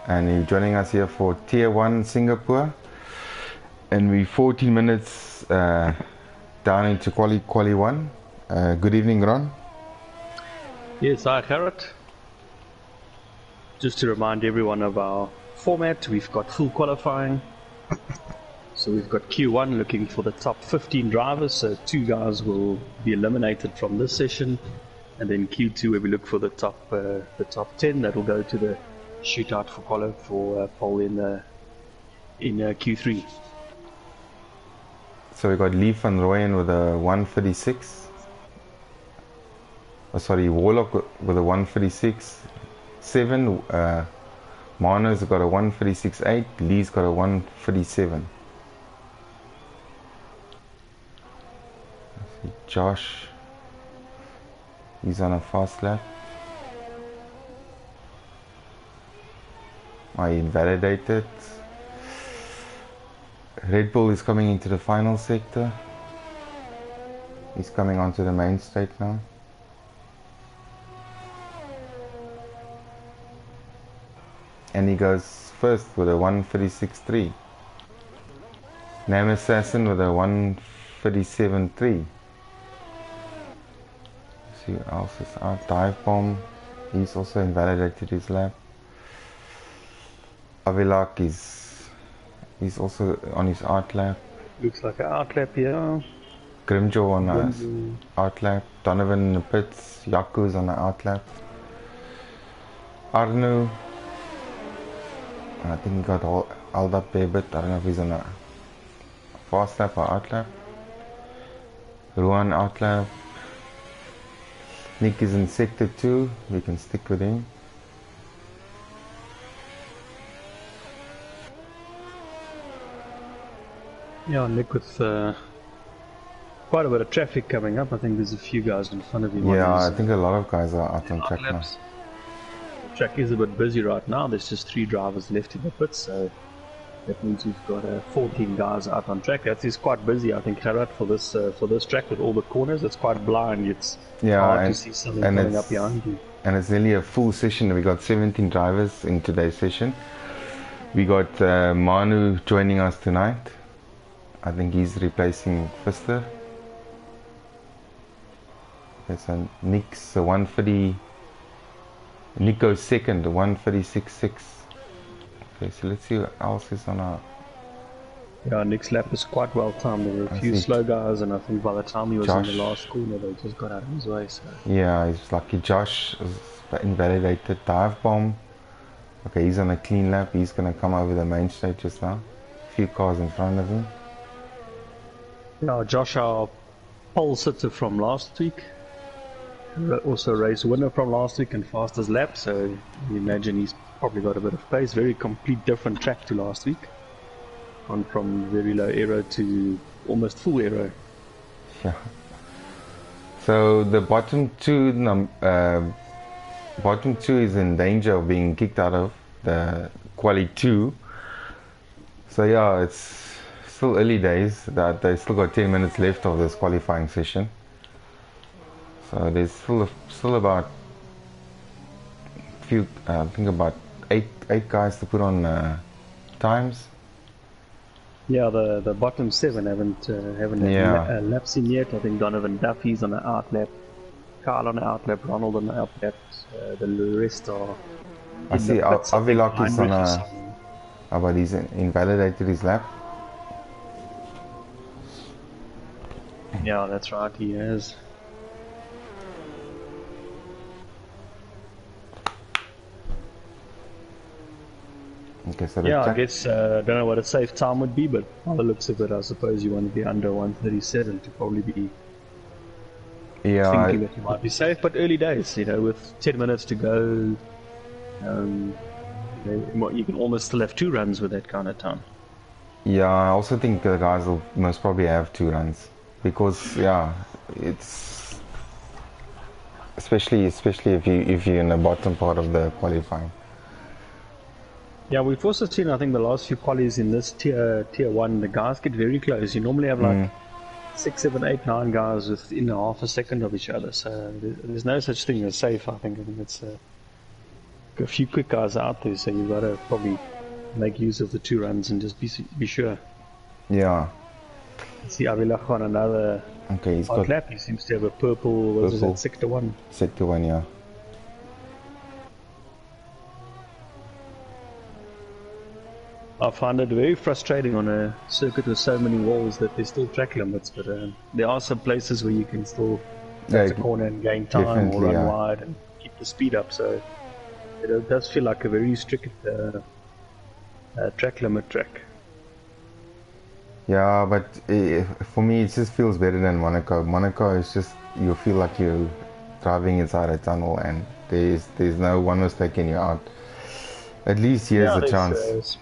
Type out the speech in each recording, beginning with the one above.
and you're joining us here for Tier 1 Singapore, and we're 14 minutes down into Quali 1. Good evening, Ron. Yes, hi Gerrit. Just to remind everyone of our format, we've got full qualifying. So we've got Q1 looking for the top 15 drivers, so 2 guys will be eliminated from this session, and then Q2 where we look for the top 10 that will go to the shootout for pole in Q3. So we got Lee van Rooyen with a 136. Oh, sorry, Warlock with a 136. 7. Mano's got a 136.8. Lee's got a 137. Josh, he's on a fast lap. I invalidated. Red Bull is coming into the final sector. He's coming onto the main straight now. And he goes first with a 136.3. Nam Assassin with a 137.3. See who else is out. Dive Bomb, he's also invalidated his lap. Avilak he's also on his out lap. Looks like an out lap here. Grimjaw on the out lap. Donovan in the pits. Yaku's on the out lap. Arnu, I think he got held up there, but I don't know if he's on a fast lap or out lap. Ruan out lap. Nick is in sector 2, we can stick with him. Yeah, Nick with quite a bit of traffic coming up. I think there's a few guys in front of him. Yeah, I think a lot of guys are out on track now. The track is a bit busy right now. There's just 3 drivers left in the pits, so that means we've got 14 guys out on track. That is quite busy, I think, Gerrit, for this track with all the corners. It's quite blind. It's hard to see something coming up behind you. And it's nearly a full session. We got 17 drivers in today's session. We got Manu joining us tonight. I think he's replacing Fister. Okay, so Nick's 130. Nick goes second, 136.6. Okay, so let's see what else is on our... Yeah, Nick's lap is quite well timed. There were a few slow guys, and I think by the time he was in the last corner, they just got out of his way. So. Yeah, he's lucky. Josh was invalidated. Dive Bomb. Okay, he's on a clean lap. He's going to come over the main straight just now. A few cars in front of him. Yeah, Josh, our pole sitter from last week. Also race winner from last week and fastest lap, so you imagine he's probably got a bit of pace. Very complete different track to last week. On from very low aero to almost full aero. Yeah. So the bottom two is in danger of being kicked out of the quali 2. So yeah, it's still early days. That they still got 10 minutes left of this qualifying session. So there's still about few, I think about eight guys to put on times. Yeah, the bottom 7 haven't laps in yet. I think Donovan Duffy's on the out lap, Carl on the out lap, Ronald on the out lap. The rest are. I see Avilak is on a, but he's invalidated his lap. Yeah, that's right. He has. Okay, so yeah, I guess I don't know what a safe time would be, but by the looks of it, I suppose you want to be under 137 to probably be thinking that you might be safe. But early days, with 10 minutes to go, you can almost still have 2 runs with that kind of time. Yeah, I also think the guys will most probably have 2 runs because it's especially if you're in the bottom part of the qualifying. Yeah, we've also seen, I think, the last few qualies in this tier 1, the guys get very close. You normally have like 6, 7, 8, 9 guys within half a second of each other. So there's no such thing as safe, I think. I think it's a few quick guys out there, so you've got to probably make use of the 2 runs and just be sure. Yeah. See Avilach on another Okay, he's hot got lap. He seems to have a purple, what is that, sector 1? sector 1, yeah. I find it very frustrating on a circuit with so many walls that there's still track limits, but there are some places where you can still cut the corner and gain time or run wide and keep the speed up, so it does feel like a very strict track limit track. Yeah, but for me it just feels better than Monaco. Monaco is just, you feel like you're driving inside a tunnel and there's no one mistake and you're out. At least here's a chance.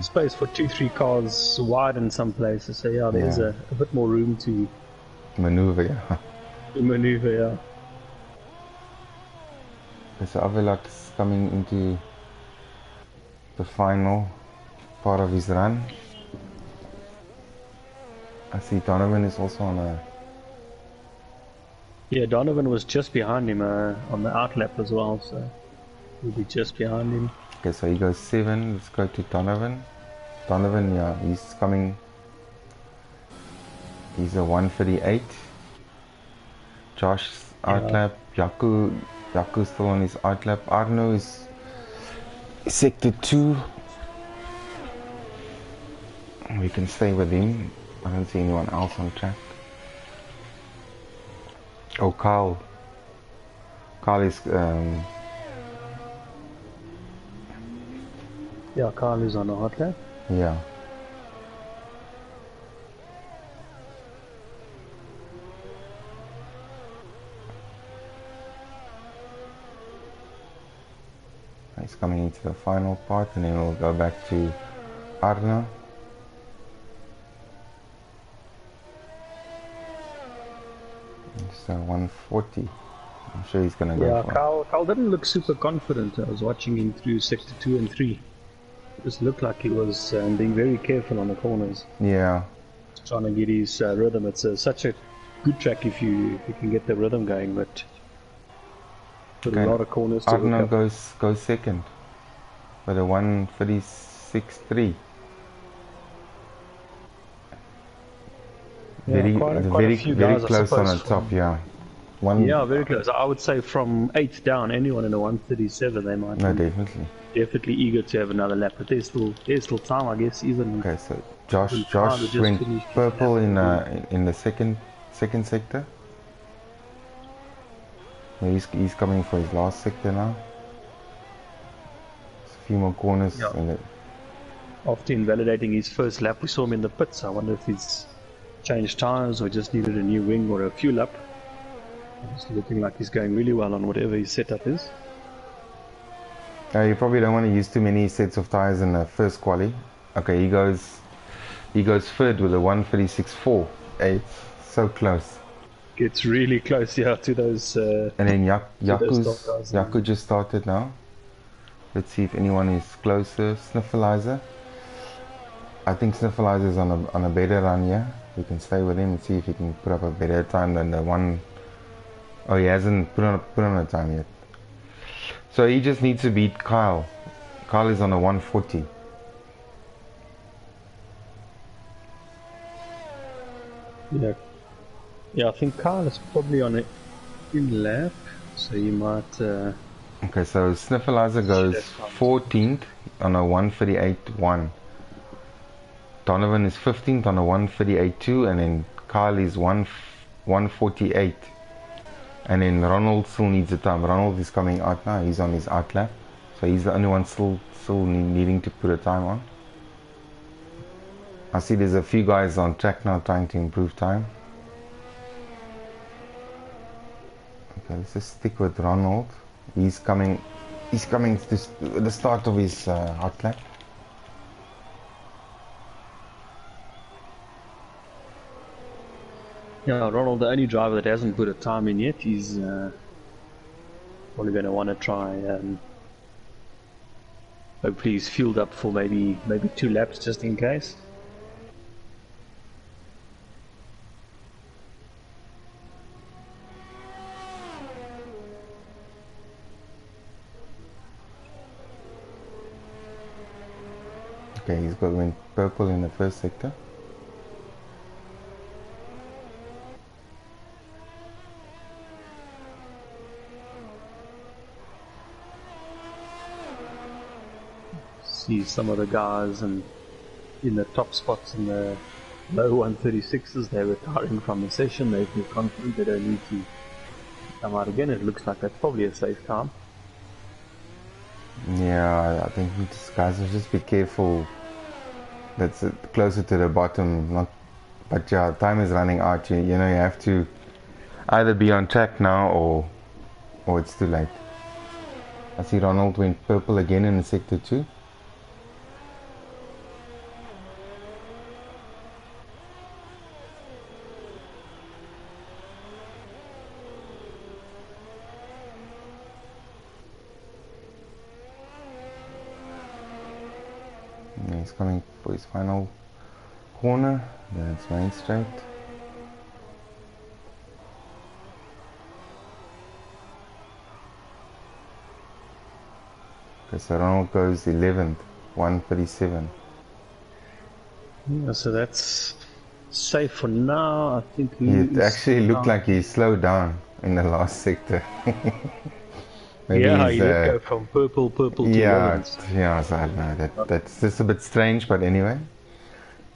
Space for 2-3 cars wide in some places, so yeah, there's a bit more room to maneuver. Yeah. To maneuver, yeah. So Avilak is coming into the final part of his run. I see Donovan is also on a... Yeah, Donovan was just behind him on the outlap as well, so he'll be just behind him. Okay, so he goes 7. Let's go to Donovan. Donovan, yeah, he's coming. He's a 138. Josh outlap. Yaku still on his outlap. Arno is sector 2. We can stay with him. I don't see anyone else on track. Oh, Carl. Carl is yeah, Carl is on a hot lap. Yeah. He's coming into the final part and then we'll go back to Arna. It's 140. I'm sure he's gonna go for it. Carl didn't look super confident. I was watching him through sector 2 and 3. It just looked like he was being very careful on the corners. Yeah. Just trying to get his rhythm. It's such a good track if you can get the rhythm going, but a lot of corners to Arno goes second with a 136.3. Yeah, very close on the top, yeah. Yeah, very close. I would say from 8th down, anyone in a 137, they might be definitely eager to have another lap, but there's still time, I guess. Even okay, so Josh went purple in the second sector. He's coming for his last sector now. There's a few more corners. Yeah. After invalidating his first lap, we saw him in the pits. I wonder if he's changed tires or just needed a new wing or a fuel up. It's looking like he's going really well on whatever his setup is. You probably don't want to use too many sets of tires in the first quali. Okay, he goes third with a 136.4. It's so close. Gets really close, yeah, to those. And then Yaku just started now. Let's see if anyone is closer. Sniffleizer. I think Sniffleizer is on a better run here. We can stay with him and see if he can put up a better time than the one. Oh, he hasn't put on a time yet. So he just needs to beat Kyle. Kyle is on a 140. Yeah, I think Kyle is probably on an in lap, so you might. Okay, so Sniffleizer goes 14th on a 138.1. Donovan is 15th on a 138.2, and then Kyle is 148. And then Ronald still needs a time. Ronald is coming out now. He's on his out lap, so he's the only one still needing to put a time on. I see there's a few guys on track now trying to improve time. Okay, let's just stick with Ronald. He's coming to the start of his hot lap. Yeah, Ronald, the only driver that hasn't put a time in yet, he's probably going to want to try. Hopefully, he's fueled up for maybe 2 laps just in case. Okay, he's got went purple in the first sector. See some of the guys and in the top spots in the low 136s, they're retiring from the session. They feel confident they don't need to come out again. It looks like that's probably a safe time. Yeah, I think guys will just be careful. That's closer to the bottom. Not, but yeah, time is running out. You know, you have to either be on track now or it's too late. I see Ronald went purple again in sector 2. And he's coming for his final corner. That's main straight. Okay, so Ronald goes 11th, 137. Yeah, so that's safe for now. I think It actually looked like he slowed down in the last sector. Maybe yeah, he did go from purple to 11th. Yeah, so I don't know. That's just a bit strange, but anyway,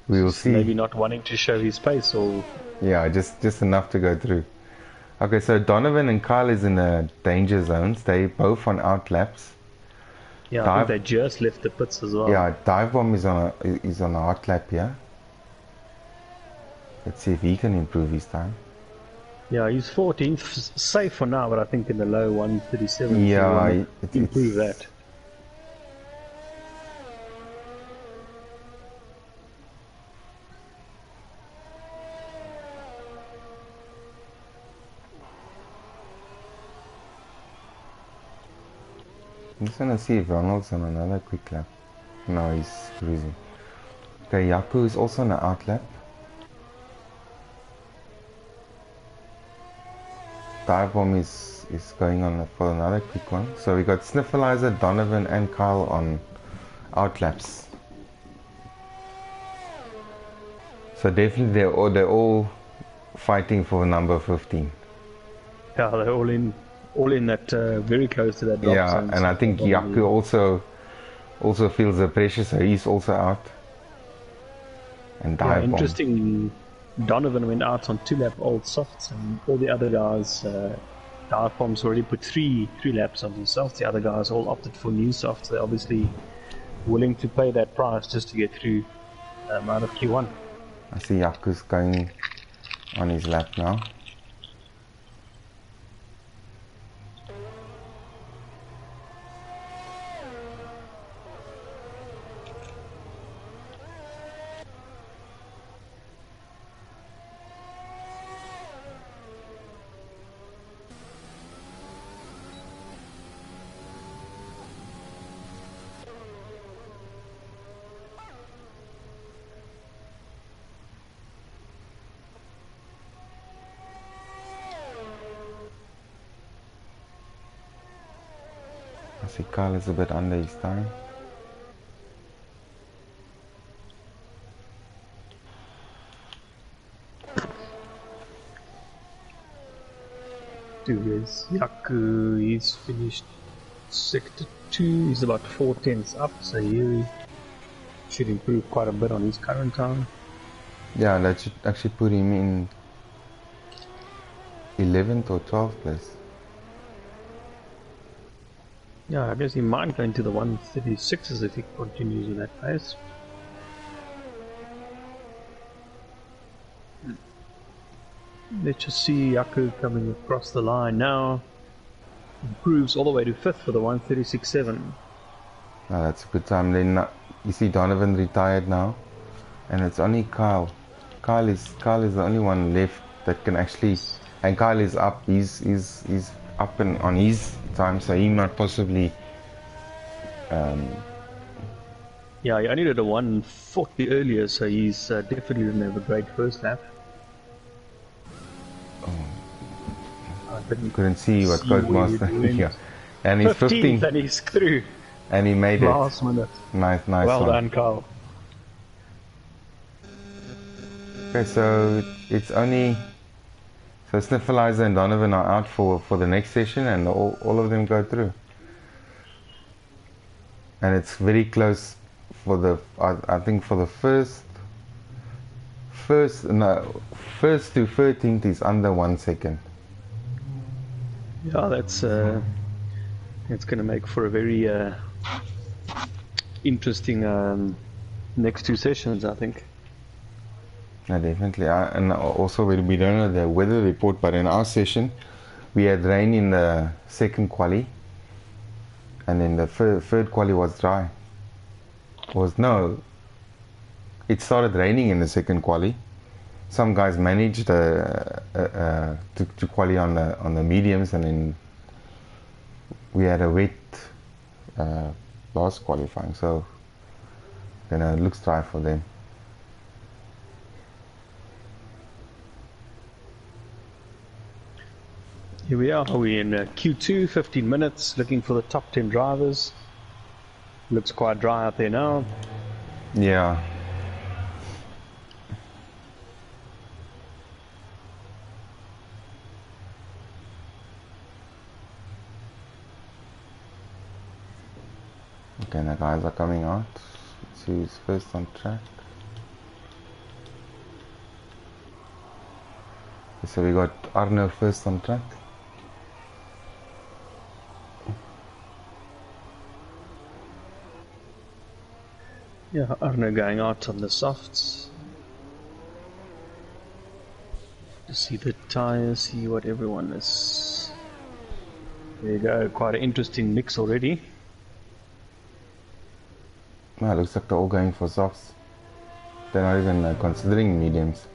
we will see. Maybe not wanting to show his pace, or yeah, just enough to go through. Okay, so Donovan and Kyle is in the danger zones. They both on out laps. Yeah, I think they just left the pits as well. Yeah, Dive Bomb is on a hot lap here. Let's see if he can improve his time. Yeah, he's 14th, safe for now, but I think in the low 137. Yeah, improve that. I'm just gonna see if Ronald's on another quick lap. No, he's cruising. Okay, Yaku is also on an out lap. Dive Bomb is going on for another quick one. So we got Sniffleizer, Donovan and Kyle on out laps. So definitely they're all fighting for number 15. Yeah, they're all in that very close to that drop zone. Yeah, and I think Yaku also feels the pressure, so he's also out. And Dive Bomb. Interesting. Donovan went out on 2 lap old softs, and all the other guys, Dive Bomb's already put three laps on himself. The other guys all opted for new softs. They're obviously willing to pay that price just to get through out of Q1. I see Yaku's going on his lap now. I see Kyle is a bit under his time. Yaku, he's finished sector 2, he's about 4 tenths up, so he should improve quite a bit on his current time. Yeah, that should actually put him in 11th or 12th place. Yeah, I guess he might go into the 136s if he continues in that pace. Let's just see Yaku coming across the line now. Improves all the way to 5th for the 136.7. Oh, that's a good time. Then you see Donovan retired now, and it's only Kyle. Kyle is the only one left that can actually, and Kyle is up. He's up and on his time, so he might possibly. Yeah, he only did a 140 earlier, so he's definitely didn't have a great first lap. Couldn't see what Coach Master. Yeah, and he's 15th, and he's through. And he made it last minute. Nice well one. done, Carl. Okay, so it's only so Sniffleizer and Donovan are out for the next session, and all of them go through. And it's very close for the I think for the first to 13th is under 1 second. Yeah, that's it's going to make for a very interesting next two sessions, I think. No, definitely. And also we don't know the weather report, but in our session we had rain in the second quali, and then the third quali was dry. It started raining in the second quali. Some guys managed to quali on the mediums, and then we had a wet last qualifying, so it looks dry for them. Here we are. We're in Q2, 15 minutes, looking for the top 10 drivers. Looks quite dry out there now. Yeah. Okay, the guys are coming out. Let's see who's first on track. Okay, so we got Arno first on track. Yeah, Arno going out on the softs. To see the tires, see what everyone is. There you go, quite an interesting mix already. Well, it looks like they're all going for softs. They're not even considering mediums.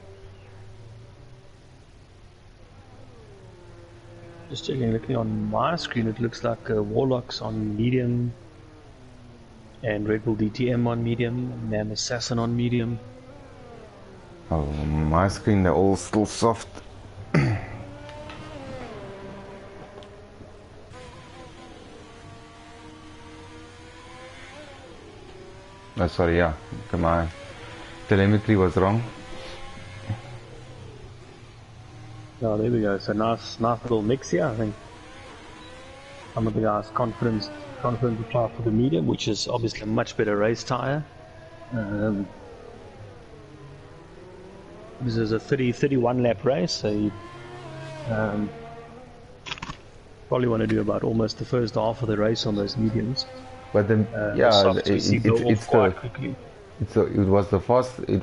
Just checking, looking on my screen, it looks like Warlock's on medium, and Red Bull DTM on medium, Man Assassin on medium. Oh, my screen, they're all still soft. Oh, sorry, yeah. My telemetry was wrong. Oh, there we go. So nice little mix here. I think some of the guys confident to try for the medium, which is obviously a much better race tire. This is a 31 lap race, so you probably want to do about almost the first half of the race on those mediums. But then, it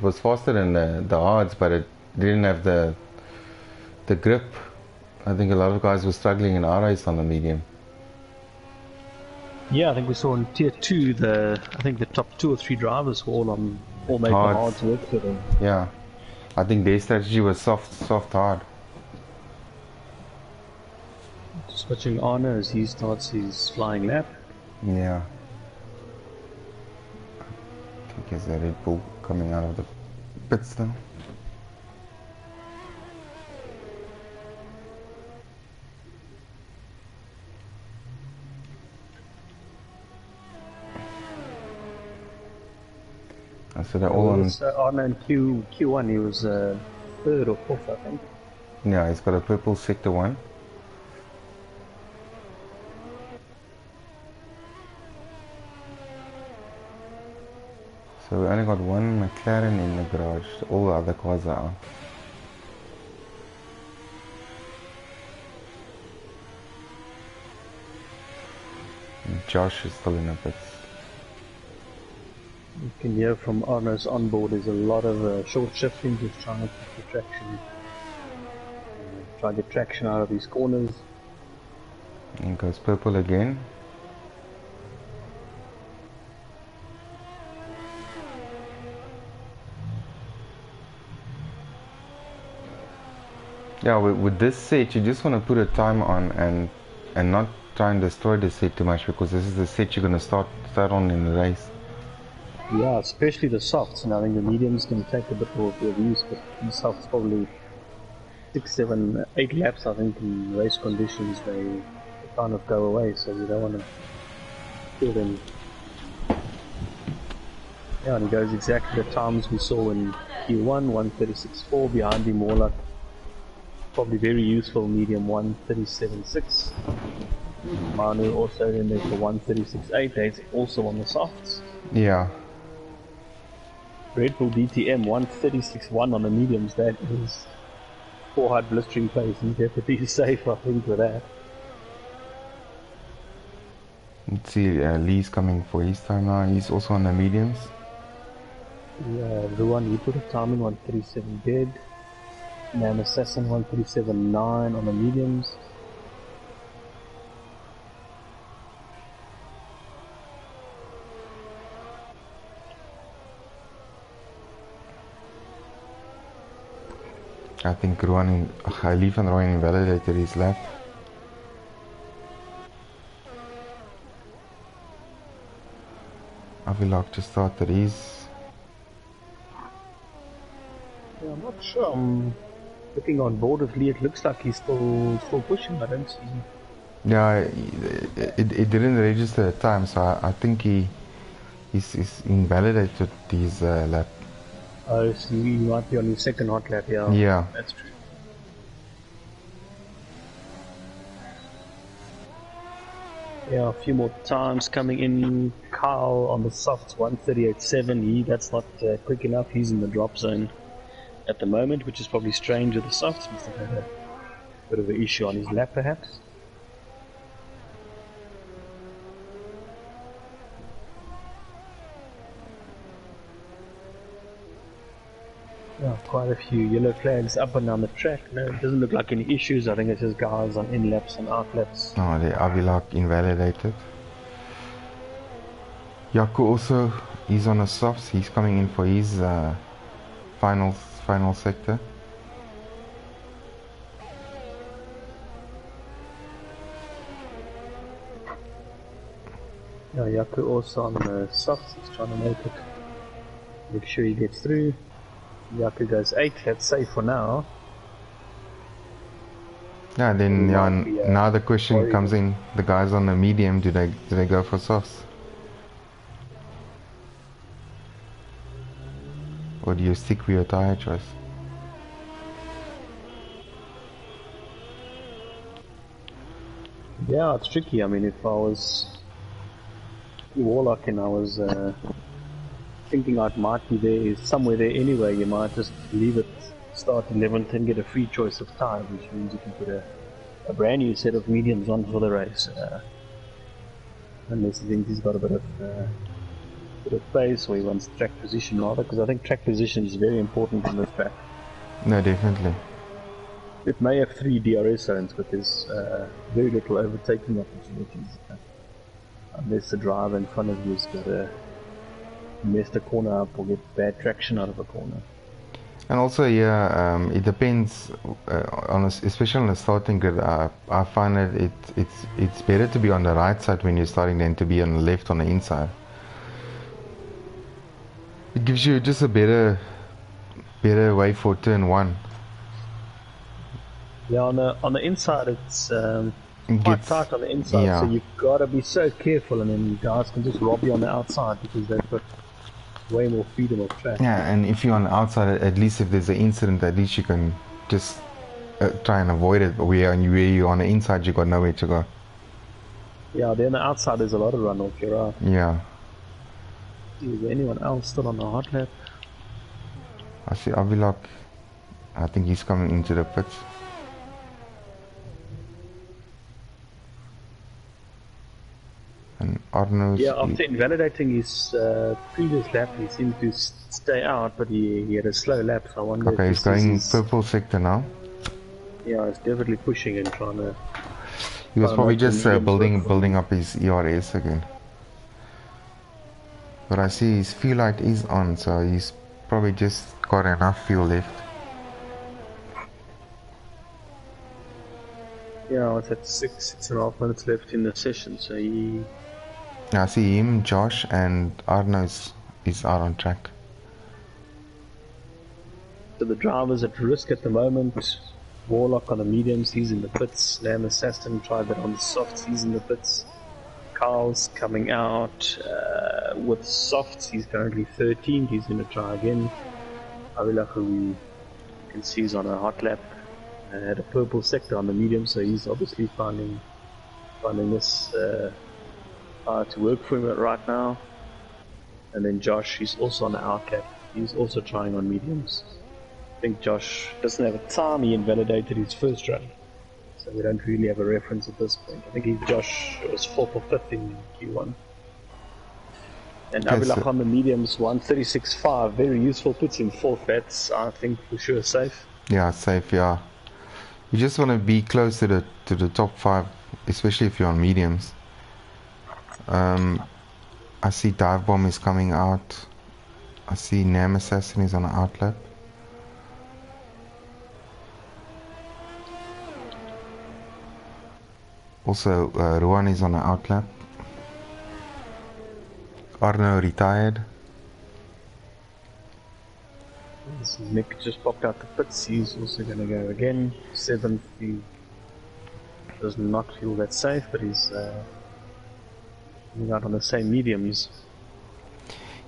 was faster than the hards, but it didn't have the grip. I think a lot of guys were struggling in our race on the medium. Yeah, I think we saw in tier 2 I think the top 2 or 3 drivers were all made the hards work for them. Yeah, I think their strategy was soft hard. Switching Arno as he starts his flying lap. Yeah. I think there's a Red Bull coming out of the pits now. So they're all on. Arno in Q1, he was 3rd or 4th, I think. Yeah, he's got a purple sector 1. So we only got one McLaren in the garage. All the other cars are out. And Josh is still in the pits. You can hear from Arno's onboard there's a lot of short shifting, just trying to get traction. Try to get traction out of these corners. And goes purple again. Yeah, with this set you just want to put a time on and not try and destroy the set too much, because this is the set you're going to start on in the race. Yeah, especially the softs, and I think the mediums can take a bit more of use, but the softs probably 6, 7, 8 laps, I think, in race conditions, they kind of go away, so you don't want to kill them Yeah, and he goes exactly the times we saw in Q1, 1:36.4, behind him Warlock. Probably very useful, medium 1:37.6. Manu also in there for 1:36.8, that's also on the softs. Yeah. Red Bull DTM 1:36.1 on the mediums, that is 4 hard blistering pace, and definitely safe I think with that. Let's see, Lee's coming for his time now, he's also on the mediums. Yeah, the one you put a time in 1:37 dead. Man Assassin 1:37.9 on the mediums. I think Leaf and Rowan invalidated his lap. Avilok just started his. Yeah, I'm not sure. I'm looking on board with Lee. It looks like he's still pushing. I don't see. Yeah, it didn't register at time, so I think he's invalidated his lap. Oh, so he might be on his second hot lap. Yeah. Yeah. That's true. Yeah, a few more times coming in. Kyle on the softs 1:38.7. That's not quick enough. He's in the drop zone at the moment, which is probably strange with the softs. Must have had a bit of an issue on his lap, perhaps. Yeah, quite a few yellow flags up and down the track. No, it doesn't look like any issues. I think it's just guys on in laps and out laps. Oh, the Avilok invalidated. Yaku also, he's on the softs. He's coming in for his final sector. Yeah, Yaku also on the softs. He's trying to make sure he gets through. Yaku goes 8. That's safe for now. Yeah, then now the question comes in: the guys on the medium, do they go for softs, or do you stick with your tire choice? Yeah, it's tricky. I mean, if I was Warlock and I was thinking I might be there, somewhere there anyway, you might just leave it, start 11th and get a free choice of tire, which means you can put a brand new set of mediums on for the race. Unless you think he's got a bit of pace, or he wants track position rather, because I think track position is very important in this track. No, definitely. It may have 3 DRS zones, but there's very little overtaking opportunities. Unless the driver in front of you has got to mess the corner up or get bad traction out of a corner. And also, yeah, it depends especially on the starting grid. I find that it's better to be on the right side when you're starting than to be on the left on the inside. It gives you just a better way for turn 1. Yeah, on the inside it's quite tight on the inside, yeah. So you've got to be so careful, and then guys can just rob you on the outside because they've got way more freedom of track. Yeah, and if you're on the outside, at least if there's an incident, at least you can just try and avoid it. But where you're on the inside, you got nowhere to go. Yeah, then the outside there's a lot of runoff. You're right. Yeah. Is there anyone else still on the hot lap? I see Avilok. I think he's coming into the pits. And Arno's... Yeah, after invalidating his previous lap, he seemed to stay out, but he had a slow lap, so I wonder okay, if he's going purple sector now. Yeah, he's definitely pushing and trying to... He was probably just building up his ERS again. But I see his fuel light is on, so he's probably just got enough fuel left. Yeah, it's at 6.5 minutes left in the session, so he... I see him, Josh, and Arno is out on track. So the driver's at risk at the moment. Warlock on the mediums, he's in the pits. Lamb Assassin tried that on the softs, he's in the pits. Carl's coming out. with softs, he's currently 13th. He's going to try again. Avila, who you can see is on a hot lap, had a purple sector on the medium, so he's obviously finding this hard to work for him right now. And then Josh, he's also on the out lap. He's also trying on mediums. I think Josh doesn't have a time. He invalidated his first run, so we don't really have a reference at this point. I think Josh was 4th or 5th in Q1. And Abilach on the mediums, 136.5, very useful, puts him 4th. That's, I think, for sure safe. Yeah, safe, yeah. You just want to be close to the top 5, especially if you're on mediums. I see Dive Bomb is coming out. I see Nam Assassin is on the outlap. Also, Ruan is on the outlap. Arno retired. Nick just popped out the pits. He's also going to go again. 7th. He does not feel that safe, but he's out on the same mediums.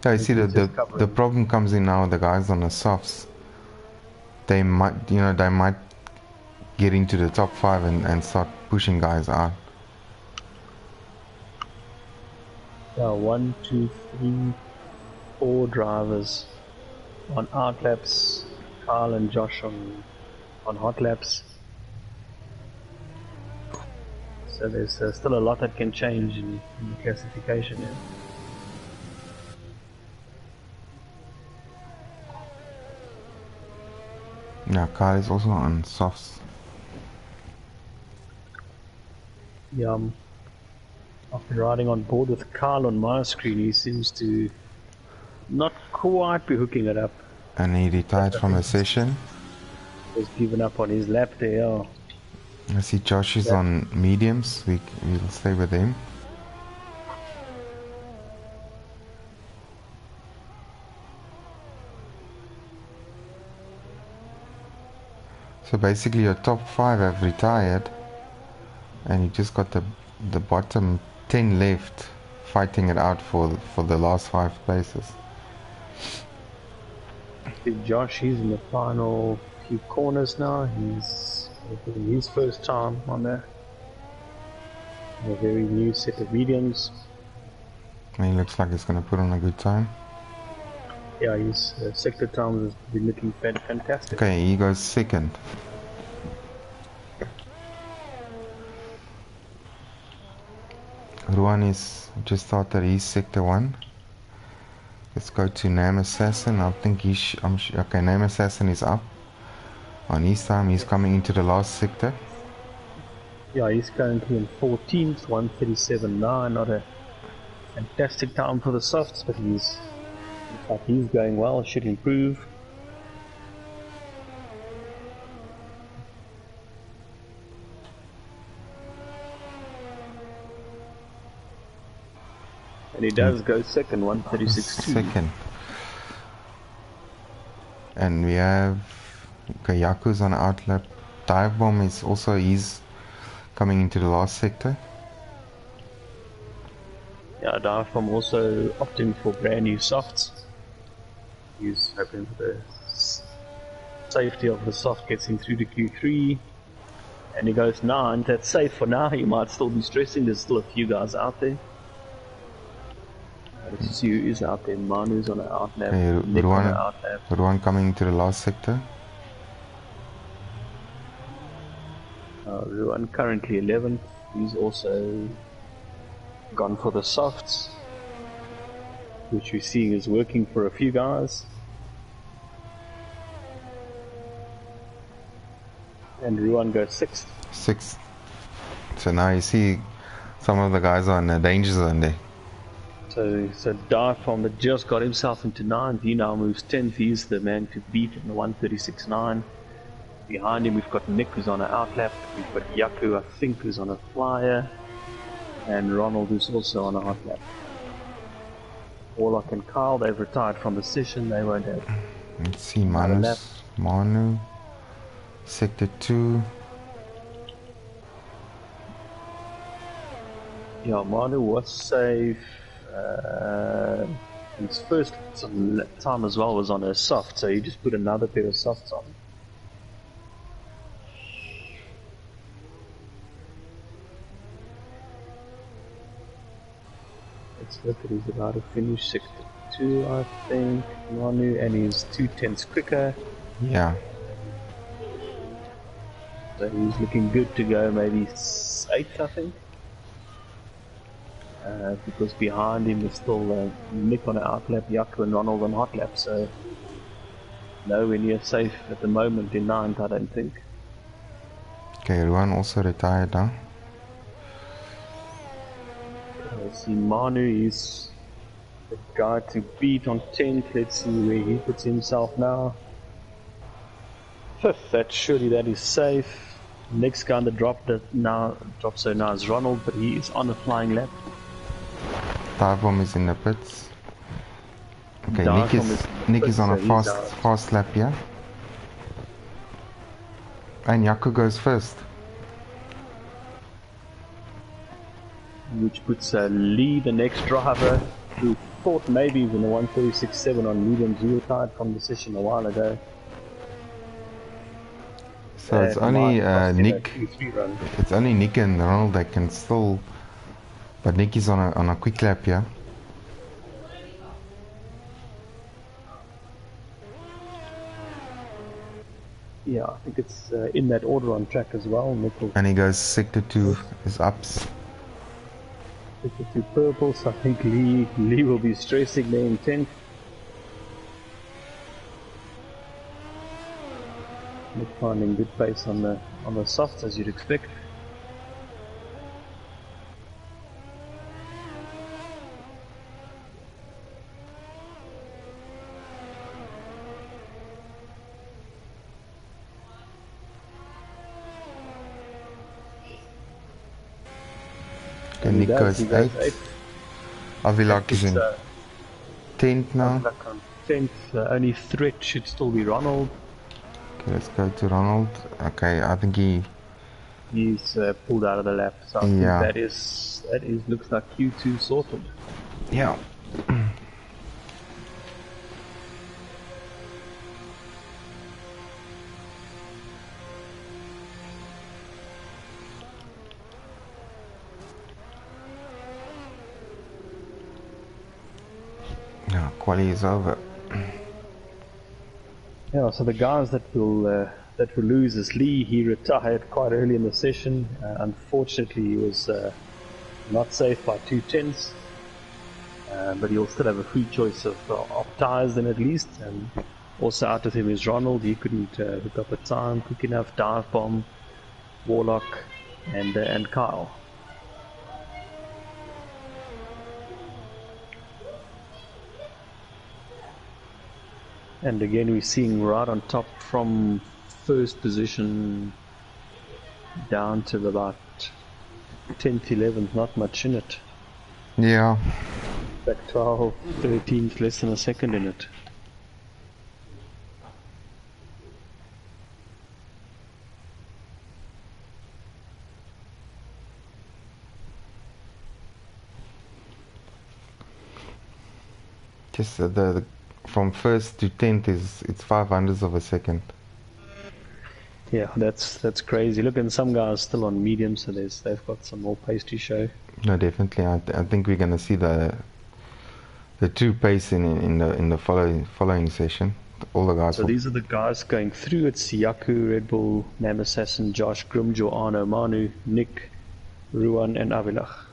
Yeah, I see that the problem comes in now. The guys on the softs, they might get into the top 5 and start pushing guys out. Yeah, 1, 2, 3, 4 drivers on out laps. Carl and Josh on hot laps. So there's still a lot that can change in the classification here. Yeah, Carl is also on softs. Yeah, after riding on board with Carl on my screen, he seems to not quite be hooking it up. And he retired from the session. He's given up on his lap there. I see Josh is on mediums. We'll stay with him. So basically your top 5 have retired and you just got the bottom 10 left fighting it out for the last 5 places. Josh, he's in the final few corners now. He's getting his first time on there. A very new set of mediums. And he looks like he's going to put on a good time. Yeah, his sector times has been looking fantastic. Okay, he goes second. Ruan is just started his sector 1. Let's go to Nam Assassin. I think okay, Nam Assassin is up. On his time, he's coming into the last sector. Yeah, he's currently in 14th, 137.9. Not a fantastic time for the softs, but he's going well. Should improve. And he does go second, 136.2. Second. And we have Kayaku's on outlap. Dive Bomb is also, he's coming into the last sector. Yeah, Dive Bomb also opting for brand new softs. He's hoping for the safety of the soft gets him through to Q3. And he goes 9th. That's safe for now. He might still be stressing. There's still a few guys out there. Let's see who is out there. Manu's on the outlap. Nick on the outlap. Ruan coming into the last sector. Ruan currently 11th. He's also gone for the softs, which we're seeing is working for a few guys. And Ruan goes 6th. 6th. So now you see some of the guys are in the danger zone there. So Dive Bomb that just got himself into 9th, he now moves 10th. He's the man to beat in the 136.9. Behind him we've got Nick who's on an outlap. We've got Yaku, I think, who's on a flyer. And Ronald who's also on a hot lap. Warlock and Kyle, they've retired from the session. They won't have. Let's see, Manu. Sector 2. Yeah, Manu was safe. His first time as well was on a soft, so he just put another pair of softs on. Let's look at, he's about to finish sector 2, I think, Manu, and he's 2/10 quicker. Yeah. So he's looking good to go, maybe 8th, I think. Because behind him is still Nick on an outlap, Jaco and Ronald on hot lap, so nowhere near safe at the moment in 9th, I don't think. Okay, Ruan also retired now. See, Manu is the guy to beat on 10th. Let's see where he puts himself now. 5th, that is safe. Next guy on the drop now is Ronald, but he is on a flying lap. Dive Bomb is in the pits. Okay, Nick is on a fast lap here. And Jaco goes first. Which puts Lee, the next driver, who thought maybe even a 136.7 on mediums. He retired from the session a while ago. So it's only Nick. It's only Nick and Ronald that can still. But Nick is on a quick lap here. Yeah, I think it's in that order on track as well. And he goes sector 2 is ups. Sector 2 purple, so I think Lee will be stressing there in 10th. Nick finding good pace on the softs, as you'd expect. And Nick goes 8th. Avilak is in 10th now. 10th, only threat should still be Ronald. Okay, let's go to Ronald. Okay, I think he's pulled out of the lap. So I think that is looks like Q2 sorted. Yeah. Quali is over. Yeah, so the guys that will lose is Lee. He retired quite early in the session. Unfortunately, he was not safe by 2/10, but he'll still have a free choice of tyres then at least. And also out with him is Ronald. He couldn't hook up a time quick enough. Dive Bomb, Warlock, and Kyle. And again, we're seeing right on top from first position down to about 10th, 11th, not much in it. Yeah. Back 12th, 13th, less than a second in it. Just the from first to 10th it's 500ths of a second. Yeah, that's crazy. Look, and some guys still on medium, so they've got some more pace to show. No, definitely. I think we're gonna see the true pace in the following session. All the guys. So these are the guys going through. It's Jaco, Red Bull, Nam Assassin, Josh, Grim, Joano, Manu, Nick, Ruan, and Avilach.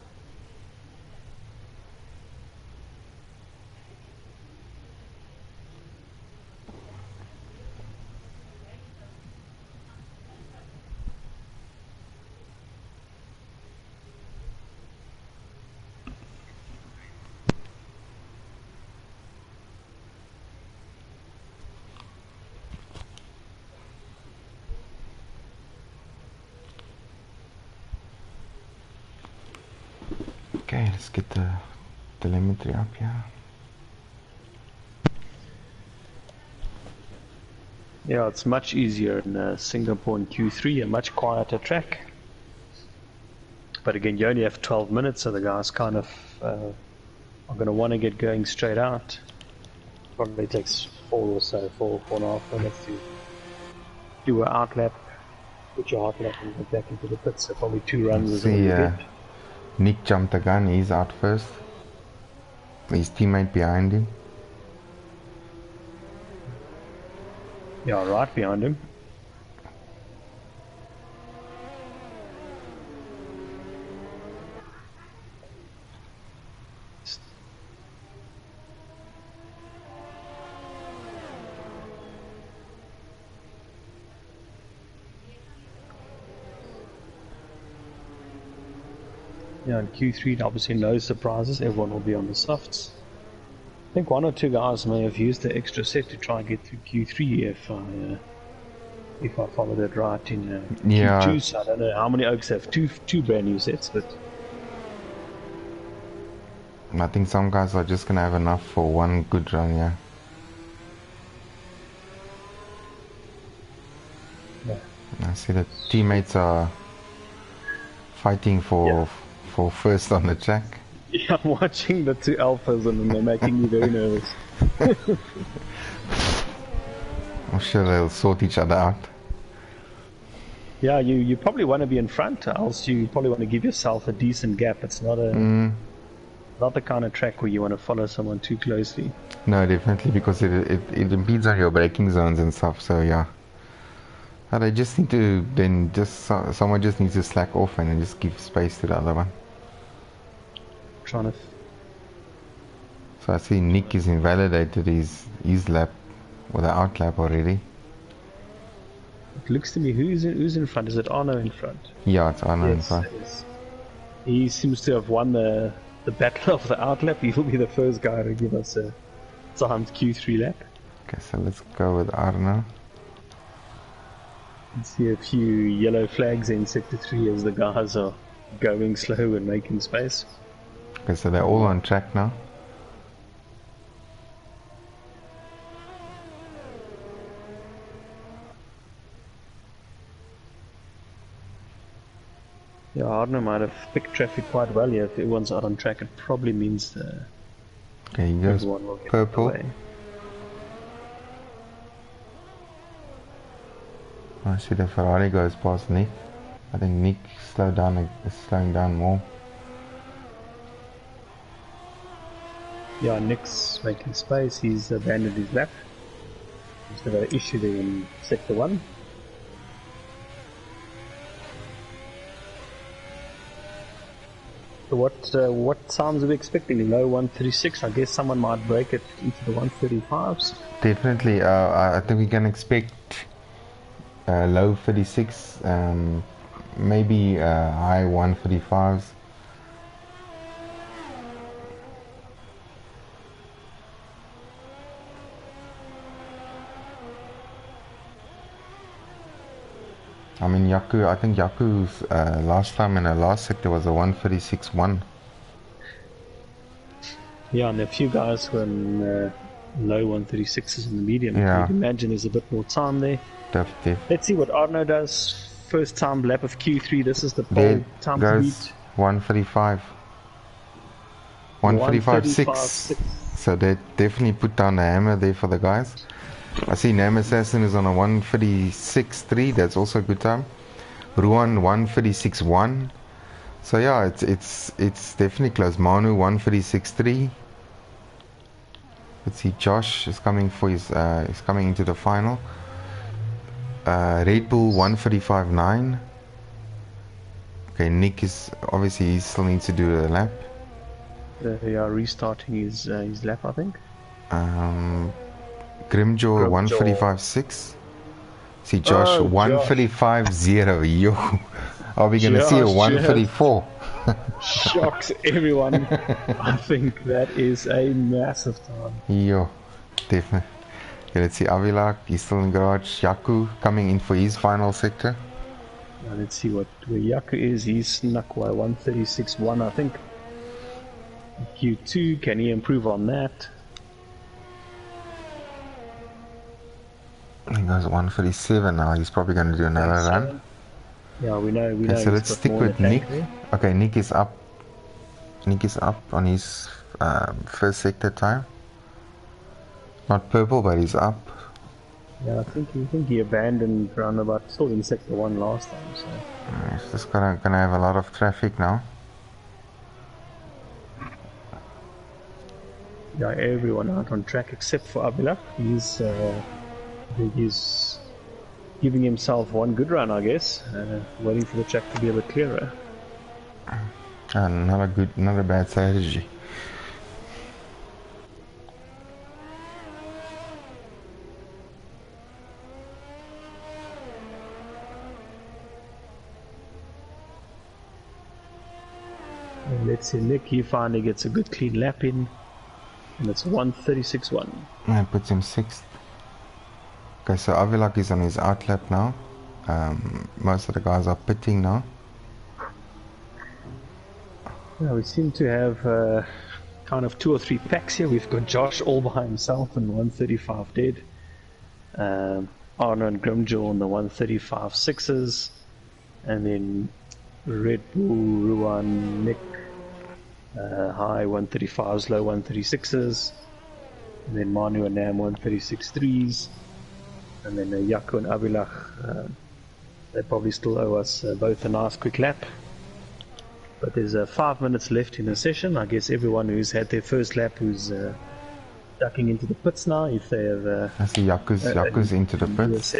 Okay, let's get the telemetry up here. Yeah, it's much easier in Singapore in Q3, a much quieter track. But again, you only have 12 minutes, so the guys kind of are going to want to get going straight out. Probably takes 4.5 minutes to do an out lap, put your hot lap and get back into the pits. So probably 2 runs is all you get. Nick jumped the gun, he's out first. His teammate behind him. Yeah, right behind him. Yeah, in Q3, obviously no surprises. Everyone will be on the softs. I think 1 or 2 guys may have used the extra set to try and get through Q3 if I followed it right in Q2. So I don't know how many Oaks have two brand new sets, but I think some guys are just gonna have enough for one good run, yeah. I see the teammates are fighting for first on the track. Yeah, I'm watching the 2 alphas and they're making me very nervous. I'm sure they'll sort each other out. Yeah, you probably want to be in front, else you probably want to give yourself a decent gap. It's not not the kind of track where you want to follow someone too closely. No, definitely, because it impedes on your braking zones and stuff, so yeah. And I just need to, someone just needs to slack off and then just give space to the other one. Trying to. So I see Nick is invalidated his lap, or the out lap already. It looks to me, who's in front? Is it Arno in front? Yeah, it's Arno in front. He seems to have won the battle of the out lap. He will be the first guy to give us a timed Q3 lap. Okay, so let's go with Arno. See a few yellow flags in sector 3 as the guys are going slow and making space. Okay, so they're all on track now. Yeah, Arno might have picked traffic quite well here. If everyone's out on track, it probably means okay, he goes purple. I see the Ferrari goes past Nick. I think Nick is slowing down more. Yeah, Nick's making space. He's abandoned his lap. He's got an issue there in sector 1. So what times are we expecting? Low 136. I guess someone might break it into the 135s. Definitely. I think we can expect low 36, maybe high 135s. I mean, I think Yaku's last time in the last sector was a 136.1. Yeah, and a few guys were in low 136s in the medium. Yeah. You'd imagine there's a bit more time there. Definitely. Let's see what Arno does. First time lap of Q3. This is the pole time to beat. 135. 135.6. So they definitely put down the hammer there for the guys. I see Nam Assassin is on a 136.3. That's also a good time. Ruan 136.1. So yeah, it's definitely close. Manu 136.3. Let's see, Josh is coming for his is coming into the final. Red Bull 135.9. Okay, Nick is obviously he still needs to do a lap. They are restarting his lap, I think. Grimjaw 135.6. See Josh 135.0. Yo, are we gonna see a 134? Shocks everyone. I think that is a massive time. Yo, definitely. Okay, let's see Avilak. He's still in garage. Yaku coming in for his final sector. Now let's see where Yaku is. He's snuck by 136.1, I think. Q2, can he improve on that? He goes 137 now. He's probably going to do another run. Yeah, we know. Okay, so let's stick with Nick. Okay, Nick is up. Nick is up on his first sector time. Not purple, but he's up. Yeah, I think he abandoned roundabout, still in sector 1 last time, so. It's just gonna have a lot of traffic now. Yeah, everyone out on track except for Avila. He's giving himself one good run, I guess, waiting for the track to be a bit clearer. Not a bad strategy. And let's see, Nick, he finally gets a good clean lap in, and it's 1:36.1. That puts him 6th. Okay, so Avilak is on his out lap now. Most of the guys are pitting now. Yeah, we seem to have kind of 2 or 3 packs here. We've got Josh all by himself in 1:35 dead. Arno and Grimjaw on the 1:35 sixes, and then Red Bull, Ruan, Nick, high 1:35s, low 1:36s, and then Manu and Nam 1:36 threes, and then Jaco and Abilach, they probably still owe us both a nice quick lap. But there's 5 minutes left in the session. I guess everyone who's had their first lap who's ducking into the pits now, if they have I see Jaco's into the pits.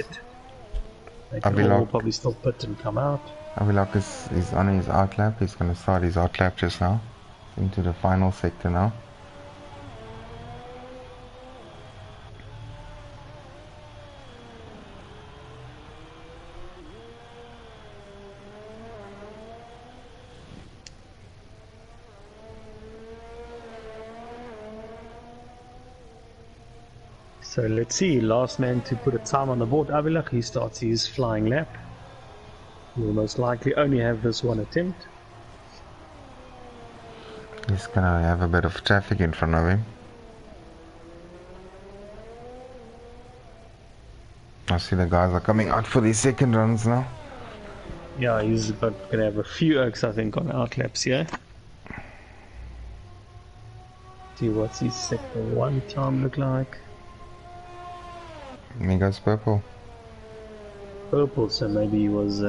They can all probably still pit and come out. Avilak is on his out lap. He's going to start his out lap just now. Into the final sector now. So let's see, last man to put a time on the board, Avilak, he starts his flying lap. He will most likely only have this one attempt. He's gonna have a bit of traffic in front of him. I see the guys are coming out for these second runs now. Yeah, he's gonna have a few oaks, I think, on out laps here. See what's his sector 1 time look like. And he goes purple. Purple, so maybe he was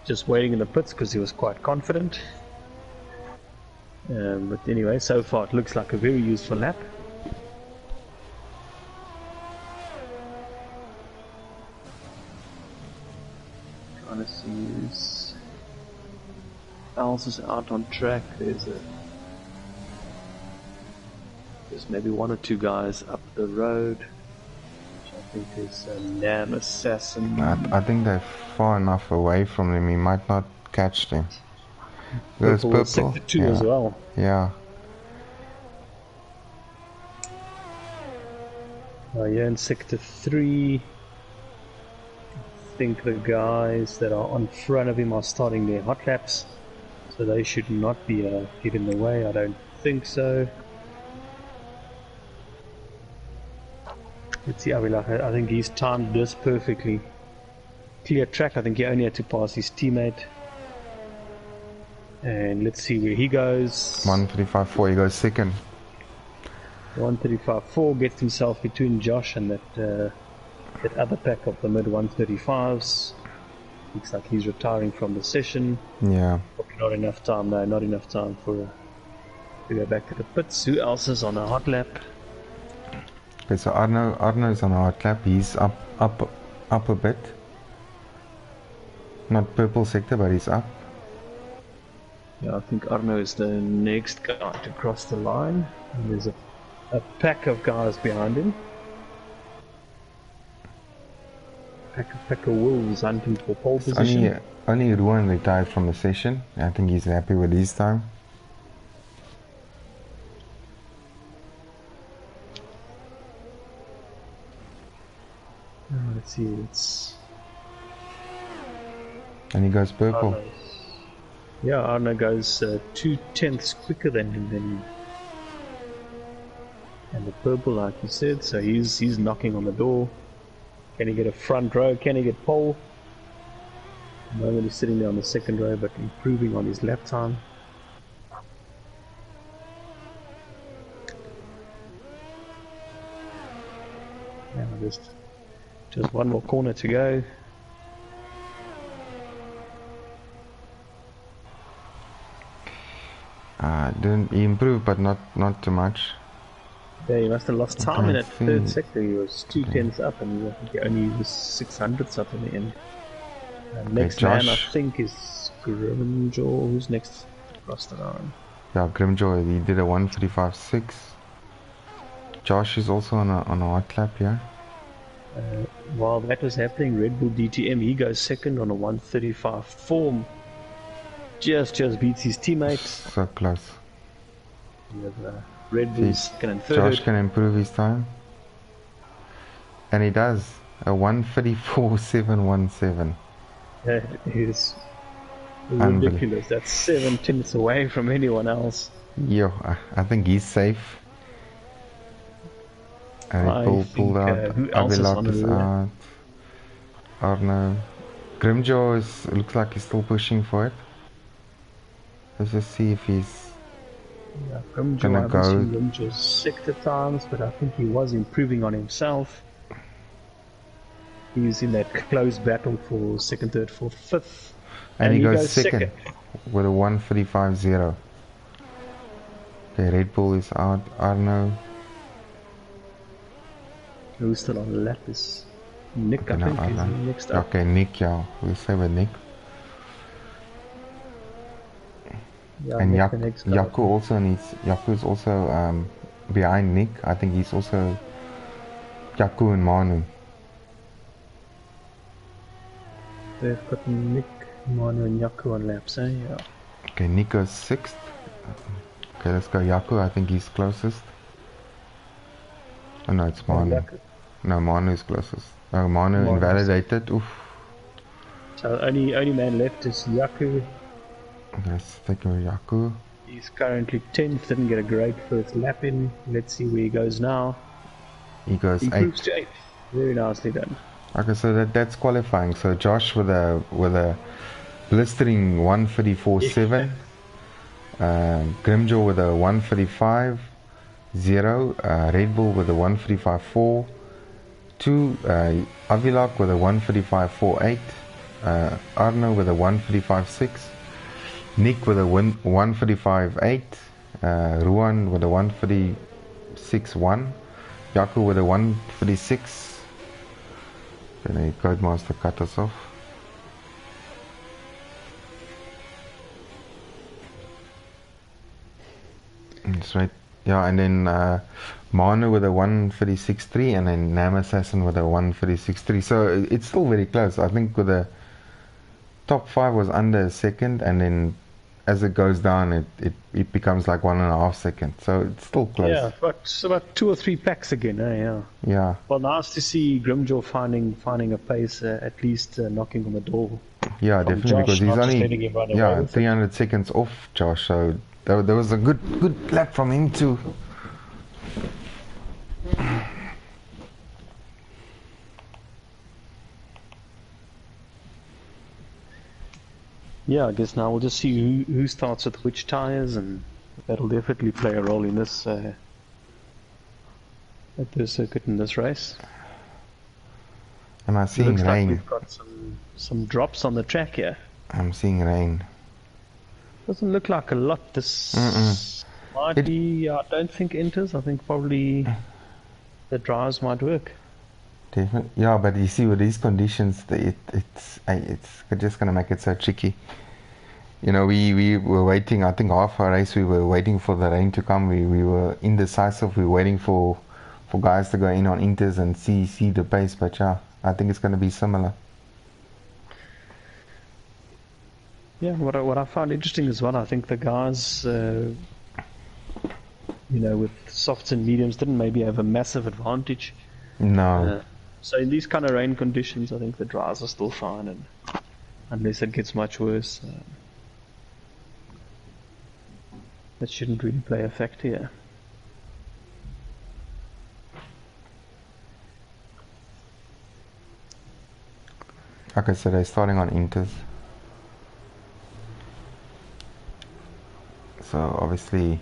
just waiting in the pits because he was quite confident. But anyway, so far it looks like a very useful lap. Trying to see who else is out on track. There's maybe 1 or 2 guys up the road. I think there's a Nam Assassin. I think they're far enough away from him, he might not catch them. There's Purple. Sector 2 yeah. as well. Yeah. Here in sector 3, I think the guys that are on front of him are starting their hot laps, so they should not be get in the way. I don't think so. Let's see, I think he's timed this perfectly. Clear track, I think he only had to pass his teammate. And let's see where he goes. 1:35.4, he goes second. 1:35.4 gets himself between Josh and that other pack of the mid 1:35s. Looks like he's retiring from the session. Yeah. Probably not enough time, no, not enough time to go back to the pits. Who else is on a hot lap? Okay, so Arno's on a hot lap. He's up a bit. Not purple sector, but he's up. Yeah, I think Arno is the next guy to cross the line. And there's a pack of guys behind him. Pack of wolves hunting for pole position. Only Ruan retired from the session. I think he's happy with his time. Let's see, it's... And he goes purple. Yeah, Arno goes 2/10 quicker than him. And the purple, like you said, so he's knocking on the door. Can he get a front row? Can he get pole? At the moment he's sitting there on the second row, but improving on his lap time. just one more corner to go. Didn't he improve, but not too much. Yeah, he must have lost time in that see. third sector. He was 2/10 up, and I think he only was 600ths up in the end. Next Josh. man, I think, is Grimjaw. Who's next across the line? Yeah, Grimjaw. He did a 1:35.6. Josh is also on a hot lap here. While that was happening, Red Bull DTM, he goes second on a 1:35 form. Just beats his teammates. So close. We have Red Bull second and third. Josh can improve his time. And he does. A 1:34.717. That is ridiculous. That's 7/10 away from anyone else. Yeah, I think he's safe. And pulled out. Who else is on the out. Arno. Grimjaw looks like he's still pushing for it. Let's just see if he's gonna go. Grimjaw's sector times, but I think he was improving on himself. He's in that close battle for second, third, fourth, fifth. And he goes second with a 1:35.0. Okay, Red Bull is out. Arno. Who's still on the lap is Nick, I think, is next up. Okay, Nick, yeah. We'll say with Nick. Yeah, and Yaku also needs. Yaku is also behind Nick. I think he's also Yaku and Manu. They've got Nick, Manu, and Yaku on laps, eh? Yeah. Okay, Nick goes 6th. Okay, let's go Yaku. I think he's closest. Oh no, it's Manu. No, Manu is closest. Oh, Manu invalidated. Oof. So only man left is Yaku. Let's take away Yaku. He's currently 10th, didn't get a great first lap in. Let's see where he goes now. He goes 8th. Improves to 8th. Very nicely done. Okay, so that's qualifying. So Josh with a blistering 1:34.7. Grimjaw with a 1:35.0. Red Bull with a 1:35.4. 2. Avilak with a 1:35.48. Arno with a 1:35.6. Nick with a 1:35.8. Ruan with a 1:36.1. Yaku with a 1:36. Then a Codemaster cut us off. That's right. Yeah, and then Manu with a 1:36.3, and then Nam Assassin with a 1:36.3. So it's still very close. I think with the top 5 was under a second, and then as it goes down, it becomes like 1.5 seconds. So it's still close. Yeah, but it's about 2 or 3 packs again, eh? Yeah. Yeah. Well, nice to see Grimjaw finding a pace, at least knocking on the door. Yeah, definitely, Josh, because he's only 300 it. seconds off Josh. So there was a good lap from him too. Yeah, I guess now we'll just see who starts with which tires, and that'll definitely play a role in this at the circuit in this race. Am I seeing Looks rain? like we've got some drops on the track here. I'm seeing rain. Doesn't look like a lot. This might be. I don't think enters. I think probably the drives might work. Definitely. Yeah, but you see with these conditions, it's just gonna make it so tricky. You know, we were waiting. I think half our race we were waiting for the rain to come. We were indecisive. We were waiting for guys to go in on inters and see the pace. But yeah, I think it's gonna be similar. Yeah, what I found interesting as well, I think the guys, with softs and mediums didn't maybe have a massive advantage. No. So in these kind of rain conditions, I think the drives are still fine, and unless it gets much worse, that shouldn't really play a factor here. Okay, so they're starting on inters. So obviously,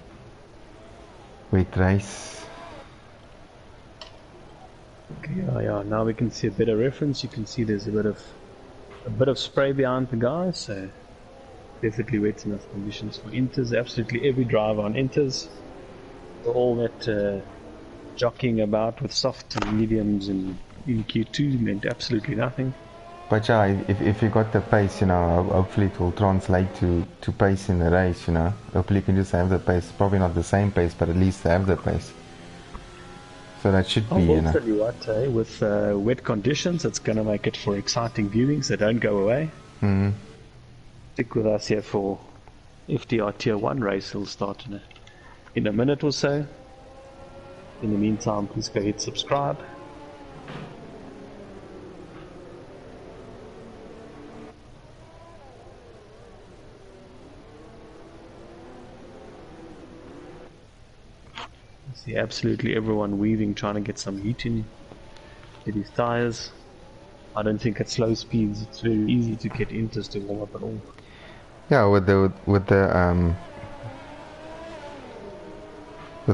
wet race. Yeah. Now we can see a better reference. You can see there's a bit of spray behind the guy, so definitely wet enough conditions for inters. Absolutely every driver on inters. All that jockeying about with soft and mediums in Q2 meant absolutely nothing. But yeah, if you got the pace, you know, hopefully it will translate to pace in the race, you know. Hopefully you can just have the pace. Probably not the same pace, but at least have the pace. So that should be, I will you know. tell you what, with wet conditions, it's going to make it for exciting viewings that don't go away. Stick with us here for FTR Tier 1 race. Will start in a minute or so. In the meantime, please go hit subscribe. See absolutely everyone weaving, trying to get some heat in his tires. I don't think at slow speeds it's very easy to get inters to warm up at all. Yeah, with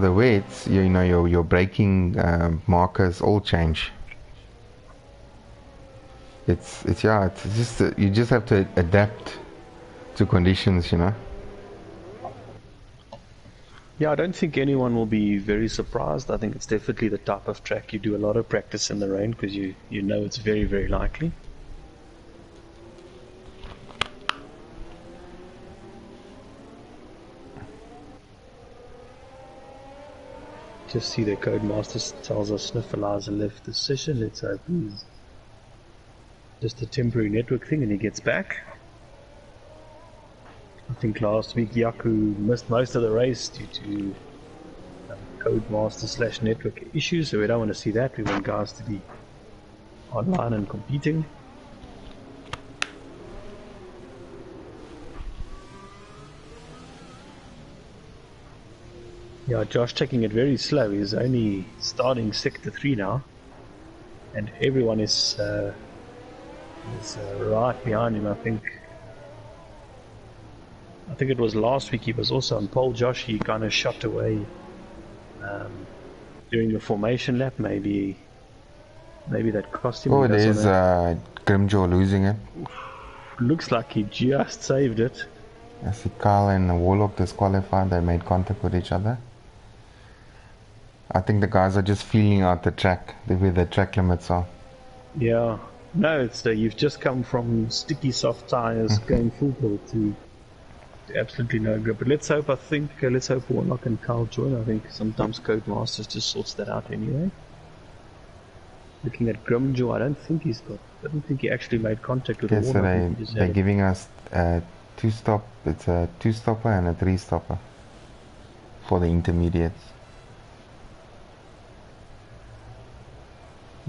the weights, you know, your braking markers all change. It's just you just have to adapt to conditions, you know. Yeah, I don't think anyone will be very surprised. I think it's definitely the type of track you do a lot of practice in the rain because you know it's very, very likely. Just see the Codemaster tells us Sniffalizer left the session. Let's hope he's just a temporary network thing and he gets back. I think last week Yaku missed most of the race due to Codemaster / network issues, so we don't want to see that. We want guys to be online and competing. Yeah, Josh taking it very slow. He's only starting sector 3 now, and everyone is right behind him. I think it was last week he was also on pole. Josh, he kind of shot away during the formation lap. Maybe that cost him. Oh, there's Grimjaw losing it. Looks like he just saved it. I see Carl and Warlock disqualified. They made contact with each other. I think the guys are just feeling out the track, where the track limits are. Yeah. No, it's you've just come from sticky soft tires going full bore to absolutely no grip. But let's hope Warlock and Carl join. I think sometimes Codemasters just sorts that out anyway. Looking at Grimjaw, I don't think he actually made contact with Warlock. Yeah, so they're giving us two-stop. It's a two-stopper and a three-stopper for the intermediates.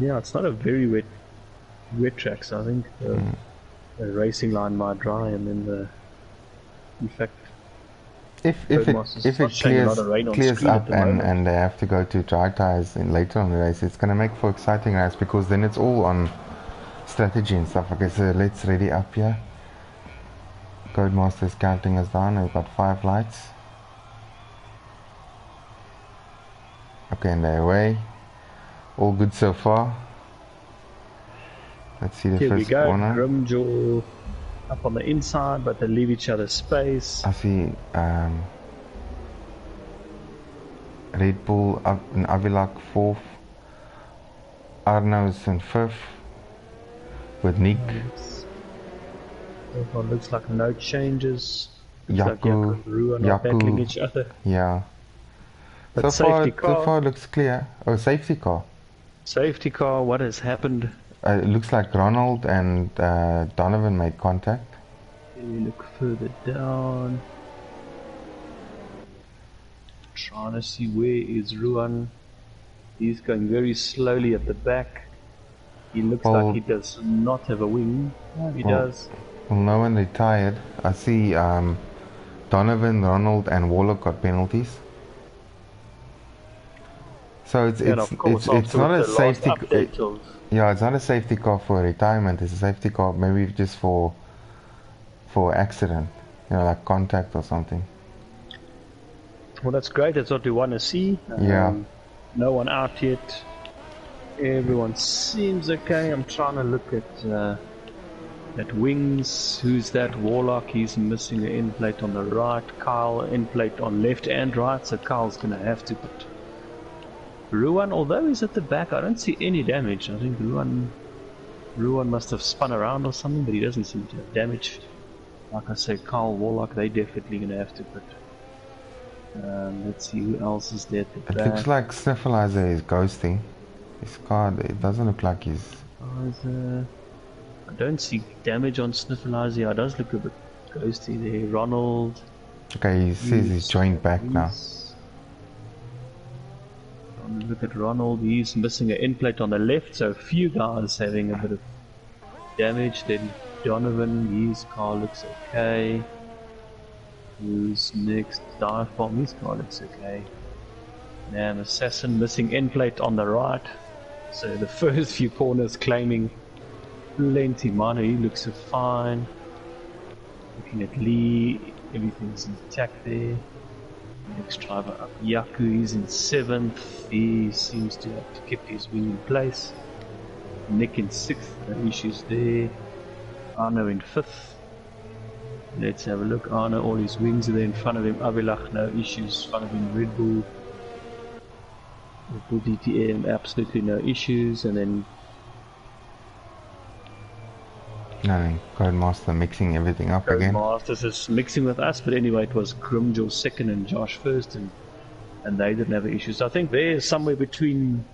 Yeah, it's not a very wet track, so I think the racing line might dry, and then in fact, if it clears up and they have to go to dry tires later on the race, it's going to make for exciting race, because then it's all on strategy and stuff. Okay, so let's ready up here. Codemaster is counting us down. We've got 5 lights. Okay, and they're away. All good so far. Let's see the first corner. Here we go, Grimjaw up on the inside, but they leave each other space. I see Red Bull up in Avilak 4th. Arno's in 5th with Nick. Looks like no changes. Yaku and Ruan are battling each other. Yeah. But so far it looks clear. Oh, safety car. Safety car, what has happened? It looks like Ronald and Donovan made contact. Let me look further down. Trying to see where is Ruan. He's going very slowly at the back. He looks like he does not have a wing. No, he does. Well, no one retired. I see Donovan, Ronald and Warlock got penalties. So it's not a safety. Yeah, it's not a safety car for retirement. It's a safety car maybe just for accident, you know, like contact or something. Well, that's great. That's what we want to see. Yeah. No one out yet. Everyone seems okay. I'm trying to look at Wings. Who's that? Warlock. He's missing an end plate on the right. Kyle, end plate on left and right. So Kyle's going to have to put Ruan, although he's at the back, I don't see any damage. I think Ruan must have spun around or something, but he doesn't seem to have damage. Like I say, Kyle, Warlock, they definitely going to have to put. Let's see who else is there at the back. It looks like Sniffleizer is ghosting. His card, it doesn't look like he's... I don't see damage on Sniffleizer. It does look a bit ghosty there. Ronald. Okay, he says he's joined back now. Look at Ronald. He's missing an end plate on the left, so a few guys having a bit of damage. Then Donovan, his car looks okay. Who's next? Diaphragm, his car looks okay. And Assassin missing end plate on the right. So the first few corners claiming plenty money. He looks fine. Looking at Lee, everything's intact there. Next driver up, Yaku, he's in 7th. He seems to have to keep his wing in place. Nick in 6th, no issues there. Arno in 5th. Let's have a look. Arno, all his wings are there in front of him. Avilach, no issues. In front of him, Red Bull. Red Bull DTM, absolutely no issues. And then Codemaster mixing everything up again. Codemasters is mixing with us, but anyway, it was Grimjaw 2nd and Josh 1st, and they didn't have issues. I think they're somewhere between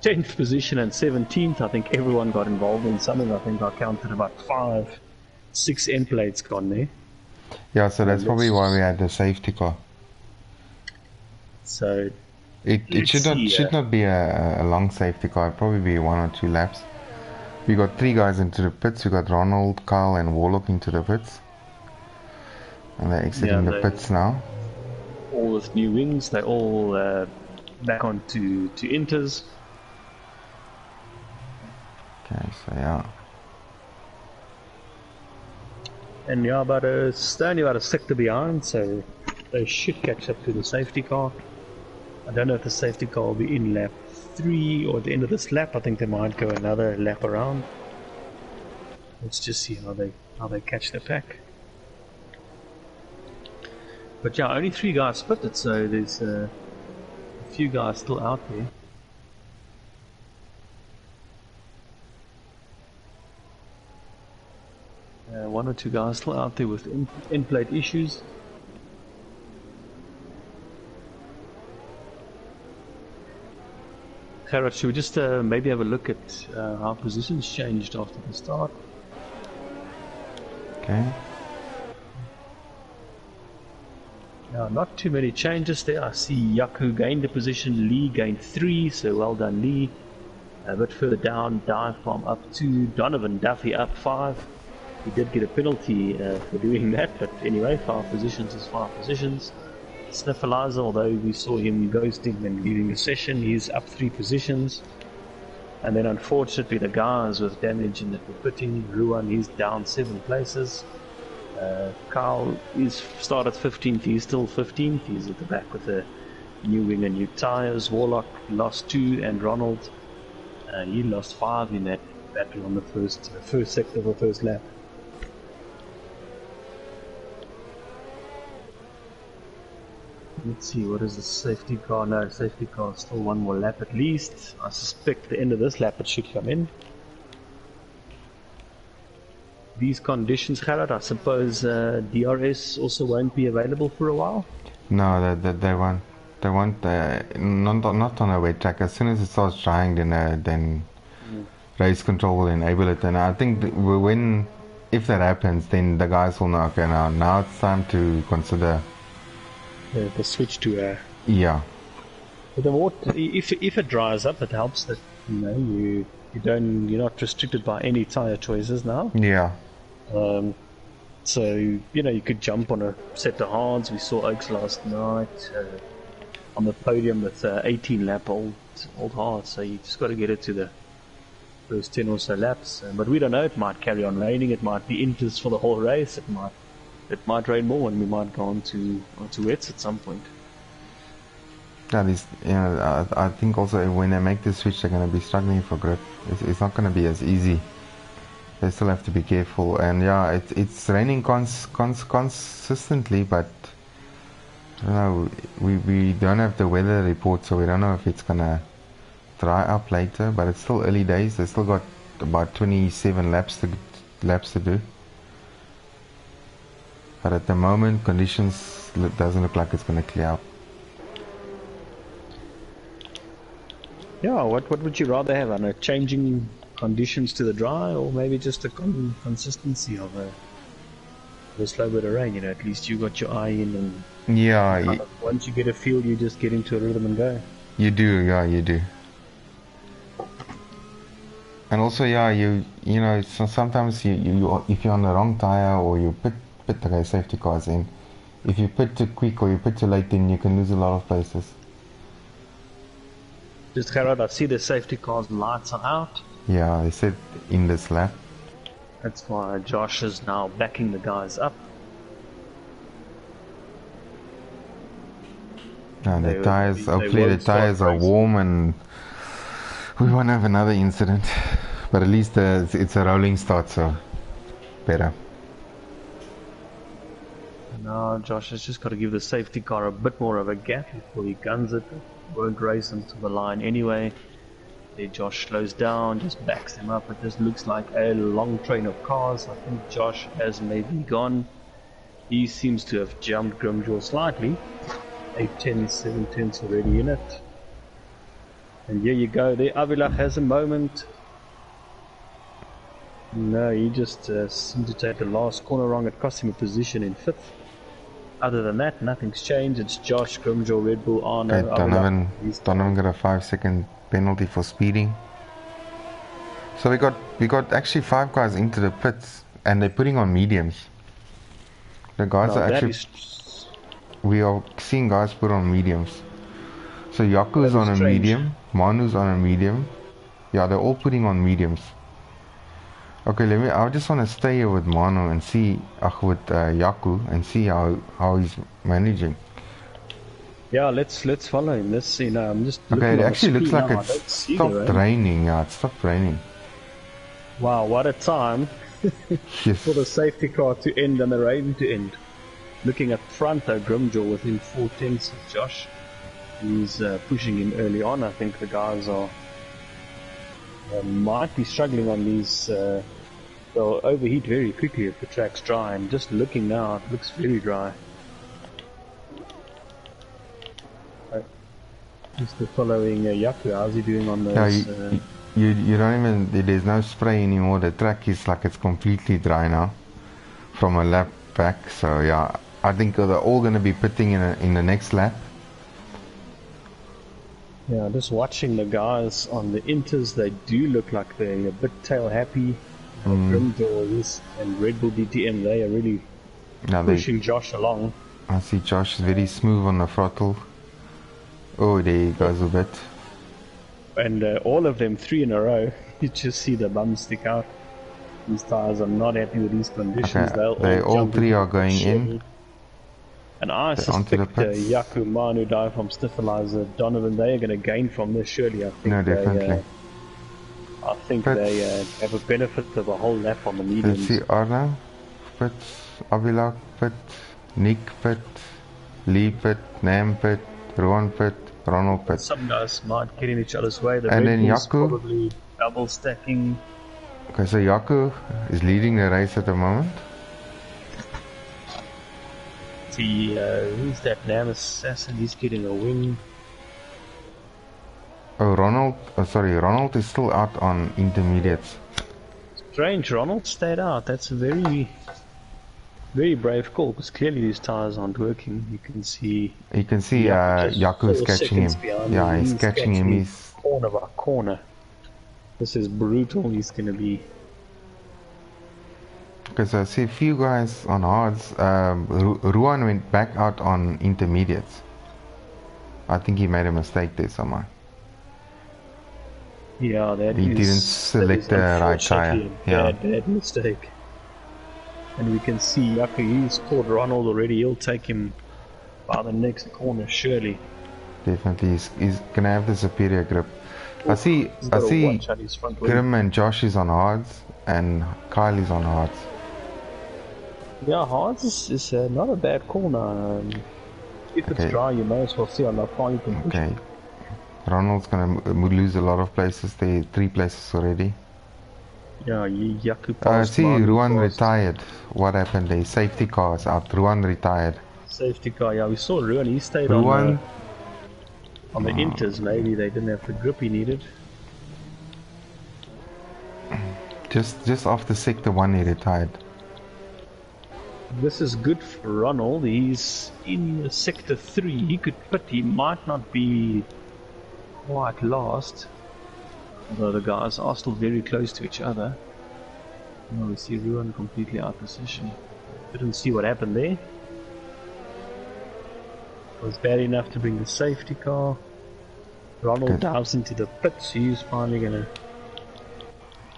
10th position and 17th. I think everyone got involved in something. I think I counted about 6 end plates gone there. Yeah, so that's probably why we had the safety car. So it should not be a long safety car. It'll probably be 1 or 2 laps. We got 3 guys into the pits. We got Ronald, Kyle and Warlock into the pits. And they're exiting the pits now. All with new wings, they're all back on to inters. Okay, so yeah. And yeah, they're only about a sector behind, so they should catch up to the safety car. I don't know if the safety car will be in lap 3 or at the end of this lap. I think they might go another lap around. Let's just see how they catch the pack. But yeah, only 3 guys split it, so there's a few guys still out there. One or 2 guys still out there with end plate issues. Gerard, should we just maybe have a look at how positions changed after the start? Okay. Yeah, not too many changes there. I see Yaku gained a position, Lee gained 3, so well done Lee. A bit further down, Diaphragm up 2, Donovan Duffy up 5. He did get a penalty for doing that, but anyway, 5 positions is 5 positions. Sniffleizer, although we saw him ghosting and leaving a session, he's up 3 positions. And then unfortunately the guys with damage in the putting, Ruan, he's down 7 places. Kyle is started 15th, he's still 15th, he's at the back with a new wing and new tyres. Warlock lost 2, and Ronald, he lost 5 in that battle on the first sector of the first lap. Let's see, what is the safety car? No, safety car still 1 more lap at least. I suspect the end of this lap it should come in. These conditions, Gerard, I suppose DRS also won't be available for a while? No, they won't. They won't. Not on a wet track. As soon as it starts drying, then race control will enable it. And I think if that happens, then the guys will know. Okay, now it's time to consider the switch to yeah. But the water, if it dries up, it helps that you're not restricted by any tire choices now. Yeah. So you could jump on a set of hards. We saw Oaks last night on the podium with 18 lap old hards. So you just got to get it to the first 10 or so laps. But we don't know. It might carry on raining. It might be inters for the whole race. It might rain more, and we might go on to wets at some point. Yeah, these, I think also when they make the switch, they're going to be struggling for grip. It's not going to be as easy. They still have to be careful. And yeah, it's raining consistently, but I don't know. We don't have the weather report, so we don't know if it's going to dry up later. But it's still early days. They still got about 27 laps to do. But at the moment, conditions doesn't look like it's going to clear up. Yeah, what would you rather have? I know, changing conditions to the dry, or maybe just a consistency of a slow bit of rain. At least you got your eye in, and yeah, once you get a feel, you just get into a rhythm and go. You do, yeah, you do. And also, yeah, you know, so sometimes you if you're on the wrong tire or you put the safety cars in, if you put too quick or you put too late, then you can lose a lot of places. Just Gerard, I see the safety cars lights are out. Yeah, they said in this lap. That's why Josh is now backing the guys up. And the tires, hopefully the tires are warm and we won't have another incident. But at least it's a rolling start, so better. Now Josh has just got to give the safety car a bit more of a gap before he guns it. Won't race him to the line anyway. There Josh slows down, just backs him up. It just looks like a long train of cars. I think Josh has maybe gone. He seems to have jumped Grimjaw slightly. 8 tenths, 7 tenths already in it. And here you go, there Avilach has a moment. No, he just seemed to take the last corner wrong. It cost him a position in 5th. Other than that, nothing's changed. It's Josh, Grimjaw, Red Bull, Arno, okay, Donovan got a 5-second penalty for speeding. So we got actually 5 guys into the pits, and they're putting on mediums. The guys are actually we are seeing guys put on mediums. So Yaku's on a medium, Manu's on a medium. Yeah, they're all putting on mediums. Okay, I just want to stay here with Manu and see, with Yaku, and see how he's managing. Yeah, let's follow him. Let's see now. I'm just okay. It actually looks like it's stopped raining. Yeah, it stopped raining. Wow, what a time for the safety car to end and the rain to end. Looking at front though, Grimjaw within 4 tenths of Josh. He's pushing him early on. I think the guys are might be struggling on these. They'll overheat very quickly if the track's dry. And just looking now, it looks very dry. Just following Yaku. How's he doing on those? You don't even. There's no spray anymore. The track is like it's completely dry now, from a lap back. So yeah, I think they're all going to be pitting in the next lap. Yeah, just watching the guys on the inters, they do look like they're a bit tail happy. Grimjaw and Red Bull DTM, they are really pushing Josh along. I see Josh is very smooth on the throttle. Oh, there he goes a bit. And all of them 3 in a row, you just see the bums stick out. These tires are not happy with these conditions. Okay, all 3 are going in. And I suspect Yaku, Manu, Die from Stifilizer, Donovan, they are going to gain from this surely. I think no, definitely. I think they have a benefit of a whole lap on the mediums. Let's see, Arno pit, Avilak pit, Nick pit, Lee pit, Nam pit, Rowan pit, Ronald pit. Some guys might get in each other's way. And then Yaku probably double stacking. Okay, so Yaku is leading the race at the moment. See, who's that Nam assassin? He's getting a win. Oh, Ronald is still out on intermediates. Strange, Ronald stayed out. That's a very, very brave call, because clearly these tires aren't working. You can see Yaku's catching him. Yeah, he's catching him. He's corner by corner. This is brutal. He's going to be. Because I see a few guys on hards. Ruan went back out on intermediates. I think he made a mistake there somewhere. Yeah, he didn't select the right tire. Bad mistake. And we can see Yaku, he's caught Ronald already. He'll take him by the next corner surely. definitely. He's gonna have the superior grip. I He's got to see watch out his front wing. Grim and Josh is on hards, and Kyle is on hards. Yeah, hards is not a bad call now. If it's dry, you may as well see how far you can push. Okay. Ronald's gonna lose a lot of places. There 3 places already. Yeah, Yaku I passed. see Manu Ruan passed. retired. What happened there? Safety cars out. Ruan retired. Safety car, yeah, we saw Ruan. He stayed Ruan, on the inters. Maybe they didn't have the grip he needed. just after sector 1 he retired. This is good for Ronald. He's in sector 3. He could pit. He might not be quite last. Although the guys are still very close to each other. Oh, we see Ruan completely out of position. Didn't see what happened there. It was bad enough to bring the safety car. Ronald dives into the pits. He's finally gonna.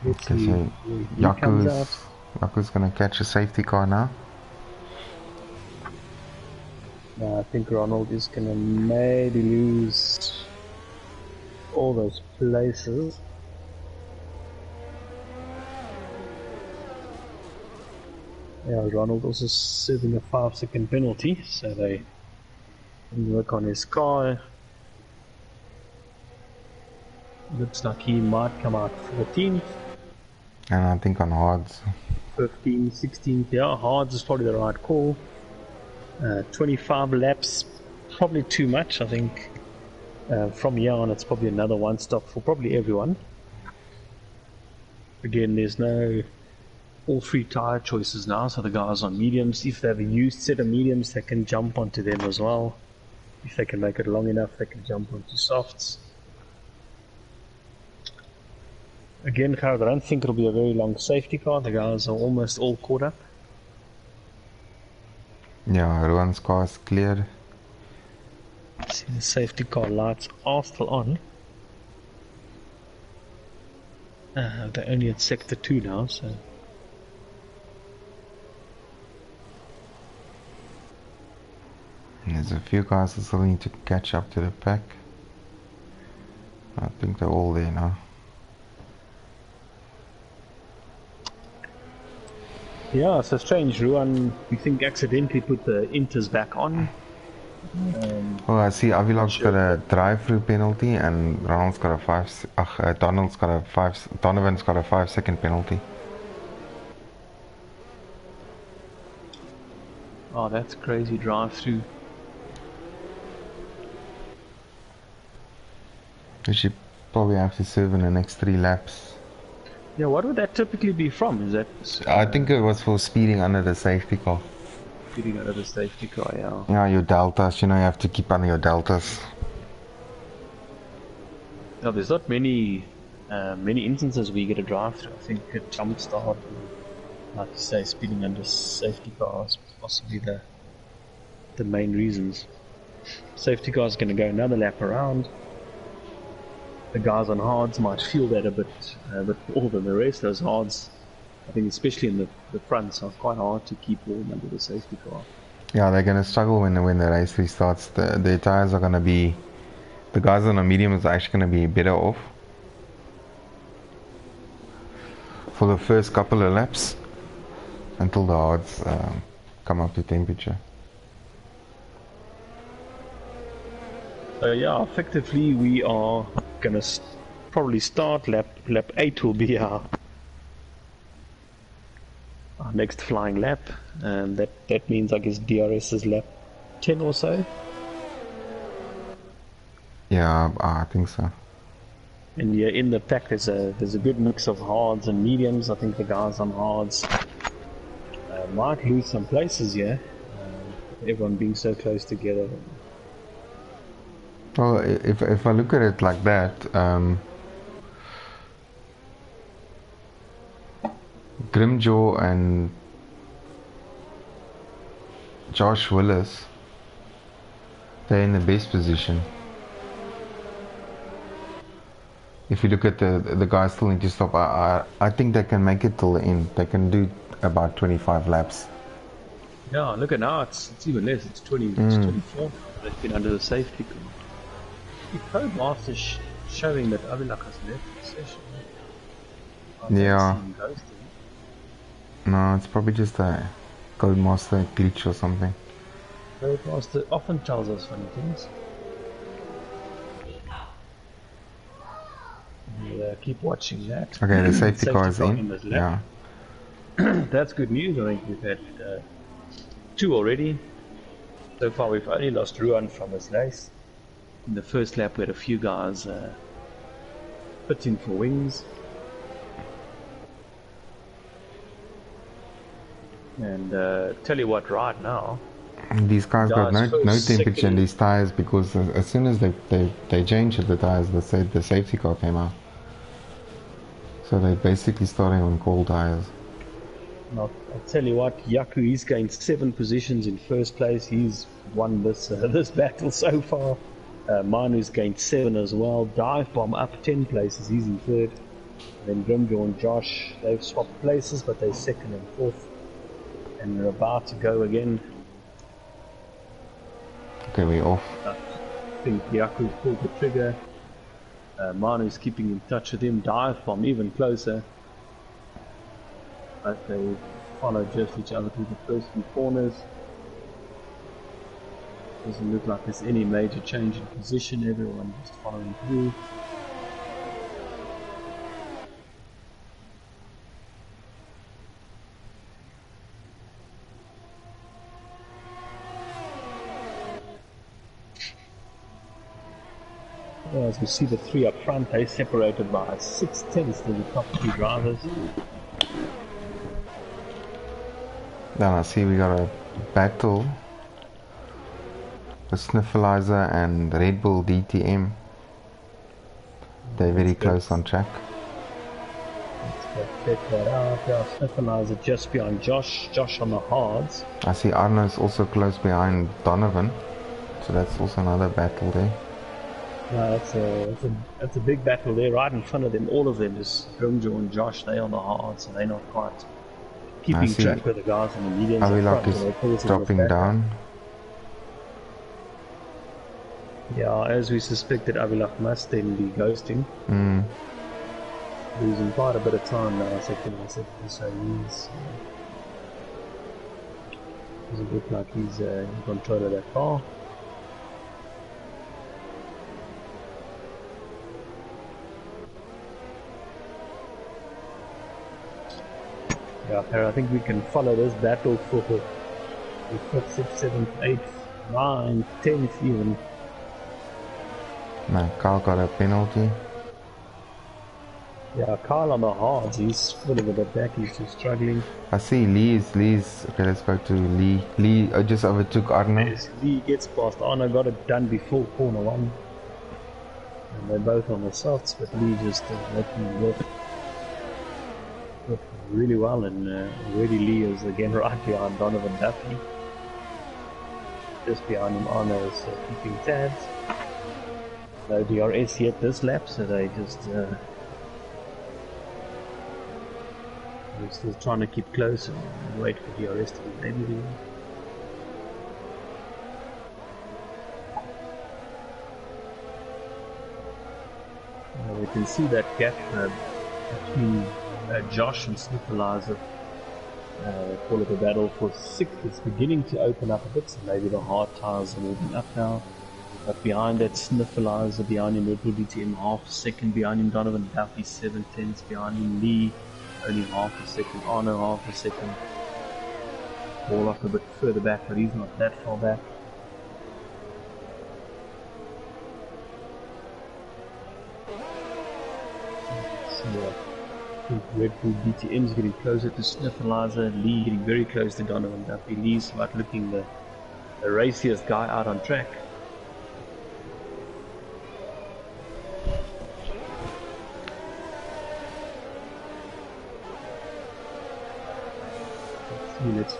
Let's see. So He comes out. Yaku's gonna catch a safety car now. I think Ronald is gonna maybe lose all those places. Yeah, Ronald also serving a 5-second penalty, so they can work on his car. Looks like he might come out 14th. And I think on hards. 15th, 16th, yeah, hards is probably the right call. 25 laps, probably too much. I think from here on it's probably another one stop for probably everyone. Again, there's no all 3 tire choices now, so the guys on mediums, if they have a used set of mediums, they can jump onto them as well. If they can make it long enough, they can jump onto softs. Again, Gerard, I don't think it'll be a very long safety car. The guys are almost all caught up. Yeah, Ruan's car is cleared. See, the safety car lights are still on. They're only at sector 2 now, so. There's a few guys that still need to catch up to the pack. I think they're all there now. Yeah, so strange. Ruan, you think accidentally put the inters back on? Oh, I see Avilog's got a drive-through penalty and Ronald's got a Donovan's got a 5-second penalty. Oh, that's crazy drive-through. We should probably have to serve in the next 3 laps. Yeah, what would that typically be from? Is that? I think it was for speeding under the safety car. Speeding under the safety car, yeah. Yeah, your deltas, you have to keep under your deltas. No, there's not many instances where you get a drive-through. I think a jump start, like you say, speeding under safety cars, possibly the main reasons. Safety car is going to go another lap around. The guys on hards might feel that a bit more than the rest. Those hards, I think especially in the fronts, are quite hard to keep warm under the safety car. Yeah, they're going to struggle when the race restarts. The tires are going to be... The guys on the mediums are actually going to be better off for the first couple of laps until the hards come up to temperature. Yeah, effectively we are gonna probably start lap 8 will be our next flying lap, and that means I guess DRS is lap 10 or so. Yeah, I think so. And yeah, in the pack there's a good mix of hards and mediums. I think the guys on hards might lose some places here, everyone being so close together. Well, if I look at it like that, Grimjaw and Josh Willis, they're in the best position. If you look at the guys still need to stop, I think they can make it till the end. They can do about 25 laps. Yeah, look at now, it's even less. It's 20. It's 24. They've been under the safety car. The Codemaster showing that Avilak has left the session. Yeah. Ghosting. No, it's probably just a Codemaster glitch or something. Codemaster often tells us funny things. We'll keep watching that. Okay, the safety car is car in. is Yeah. That's good news. I think we've had 2 already. So far we've only lost Ruan from his race. In the first lap we had a few guys pitting for wings. And tell you what, right now These guys got no temperature in second. these tires because as soon as they changed the tires, the safety car came out. So they're basically starting on cold tires. I'll tell you what, Yaku, he's gained 7 positions in first place. He's won this this battle so far. Manu's gained 7 as well. Dive Bomb up 10 places, he's in 3rd. And then Grimjaw and Josh, they've swapped places, but they're 2nd and 4th. And they're about to go again. Okay, we're off. I think Yaku pulled the trigger. Manu's keeping in touch with him. Dive Bomb even closer. But they follow just each other through the first few corners. Doesn't look like there's any major change in position. Everyone just following through. As we see the 3 up front, they're separated by 6/10 to the top 2 drivers. Then I see we got a battle with Sniffleizer and Red Bull DTM. They're very close on track. Let's check that out. Yeah, Sniffleizer just behind Josh. Josh on the hards. I see Arno's also close behind Donovan. So that's also another battle there. That's a big battle there, right in front of them. All of them, just Grimjaw and Josh, they on the hard, so they're not quite keeping track with the guys in the mediums. Avilak is dropping down. Yeah, as we suspected, Avilak must then be ghosting. Losing quite a bit of time now, second, so doesn't look like he's in control of that car. Yeah, I think we can follow this battle for the 5th, 6th, 7th, 8th, 9th, 10th even. No, Carl got a penalty. Yeah, Carl on the hards, he's pulling a bit back, he's just struggling. I see Lee's, okay, let's go to Lee. Lee just overtook Arno. Yes, Lee gets past Arno, got it done before corner 1. And they're both on the softs, but Lee just making it work really well, and already Lee is again right behind Donovan Duffy. Just behind him, Arno is keeping tabs. No DRS yet this lap, so they just they're still trying to keep close and wait for DRS to be maybe. We can see that gap between Josh and Sniffleizer. Call it a battle for 6th. It's beginning to open up a bit, so maybe the hard tires are moving up now. But behind that, Sniffleizer, behind him, Red Bull DTM, half a second behind him, Donovan Duffy, 7/10 behind him, Lee, only half a second, Arno, half a second. Warlock a bit further back, but he's not that far back. I think Red Bull DTM is getting closer to Sniffleizer, Lee getting very close to Donovan Duffy. Lee's about looking the raciest guy out on track. Let's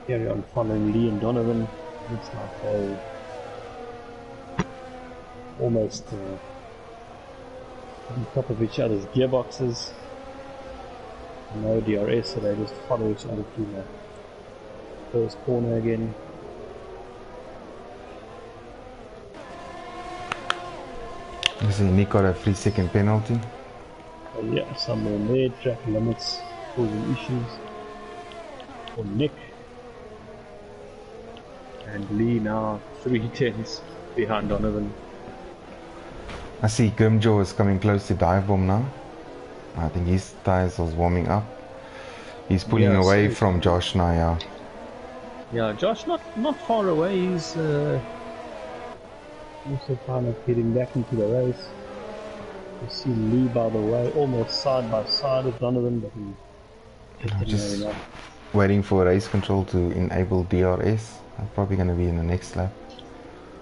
carry on following Lee and Donovan. Looks like they almost on top of each other's gearboxes. No DRS, so they just follow each other through the first corner again. You see, Nick got a 3-second penalty. Oh yeah, somewhere in there, track limits causing issues for Nick. And Lee now 3 tenths behind Donovan. I see Grimjaw is coming close to dive bomb now. I think his tyres was warming up. He's pulling away from Josh now, yeah. Yeah, Josh not far away. He's also kind of getting back into the race. You see Lee by the way, almost side by side with Donovan, but he just waiting for race control to enable DRS. I'm probably going to be in the next lap.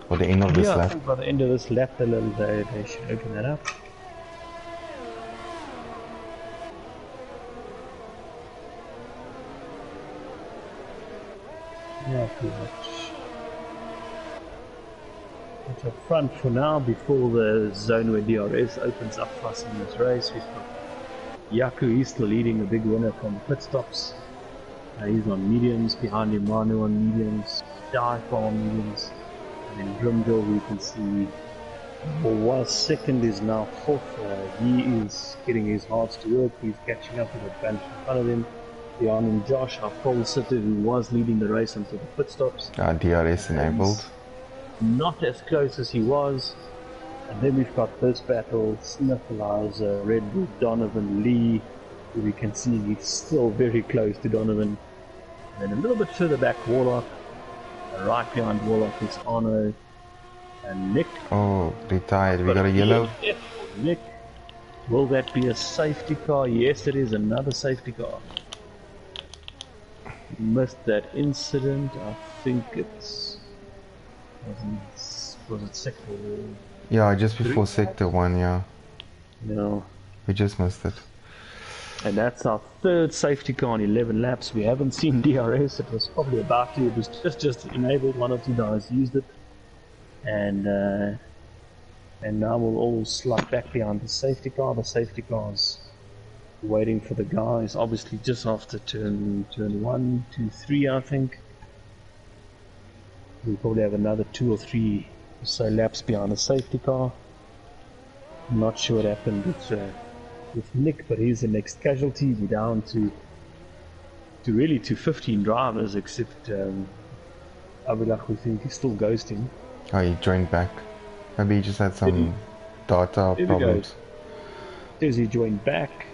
Or the end of this lap. I think by the end of this lap they should open that up. Yeah, pretty much. It's up front for now before the zone where DRS opens up for us in this race. We've got Yaku, he's still leading, the big winner from pit stops. He's on mediums, behind him Manu on mediums, Dive on mediums, and then Grimdale we can see was second, is now fourth. He is getting his hearts to work, he's catching up with the bunch in front of him. Behind him Josh, our pole sitter, who was leading the race until the pit stops. DRS enabled. Not as close as he was. And then we've got this battle, Smith, Eliza, Red Bull, Donovan, Lee, who we can see he's still very close to Donovan. And then a little bit further back, Warlock. Right behind Warlock is Arno and Nick. Oh, retired. We got a yellow. Nick. Will that be a safety car? Yes, it is another safety car. Missed that incident. I think it's... Was it sector? Yeah, just before sector 1, yeah. No. We just missed it. And that's our third safety car in 11 laps. We haven't seen DRS. It was probably about to. It was just enabled. One or two guys used it. And now we'll all slot back behind the safety car. The safety car's waiting for the guys. Obviously just after turn 1, 2, 3, I think. We'll probably have another 2 or 3 or so laps behind the safety car. I'm not sure what happened with Nick, but he's the next casualty. We're down to 15 drivers, except Abilach, we think he's still ghosting. Oh, he joined back. Maybe he just had some data problems. Says he joined back.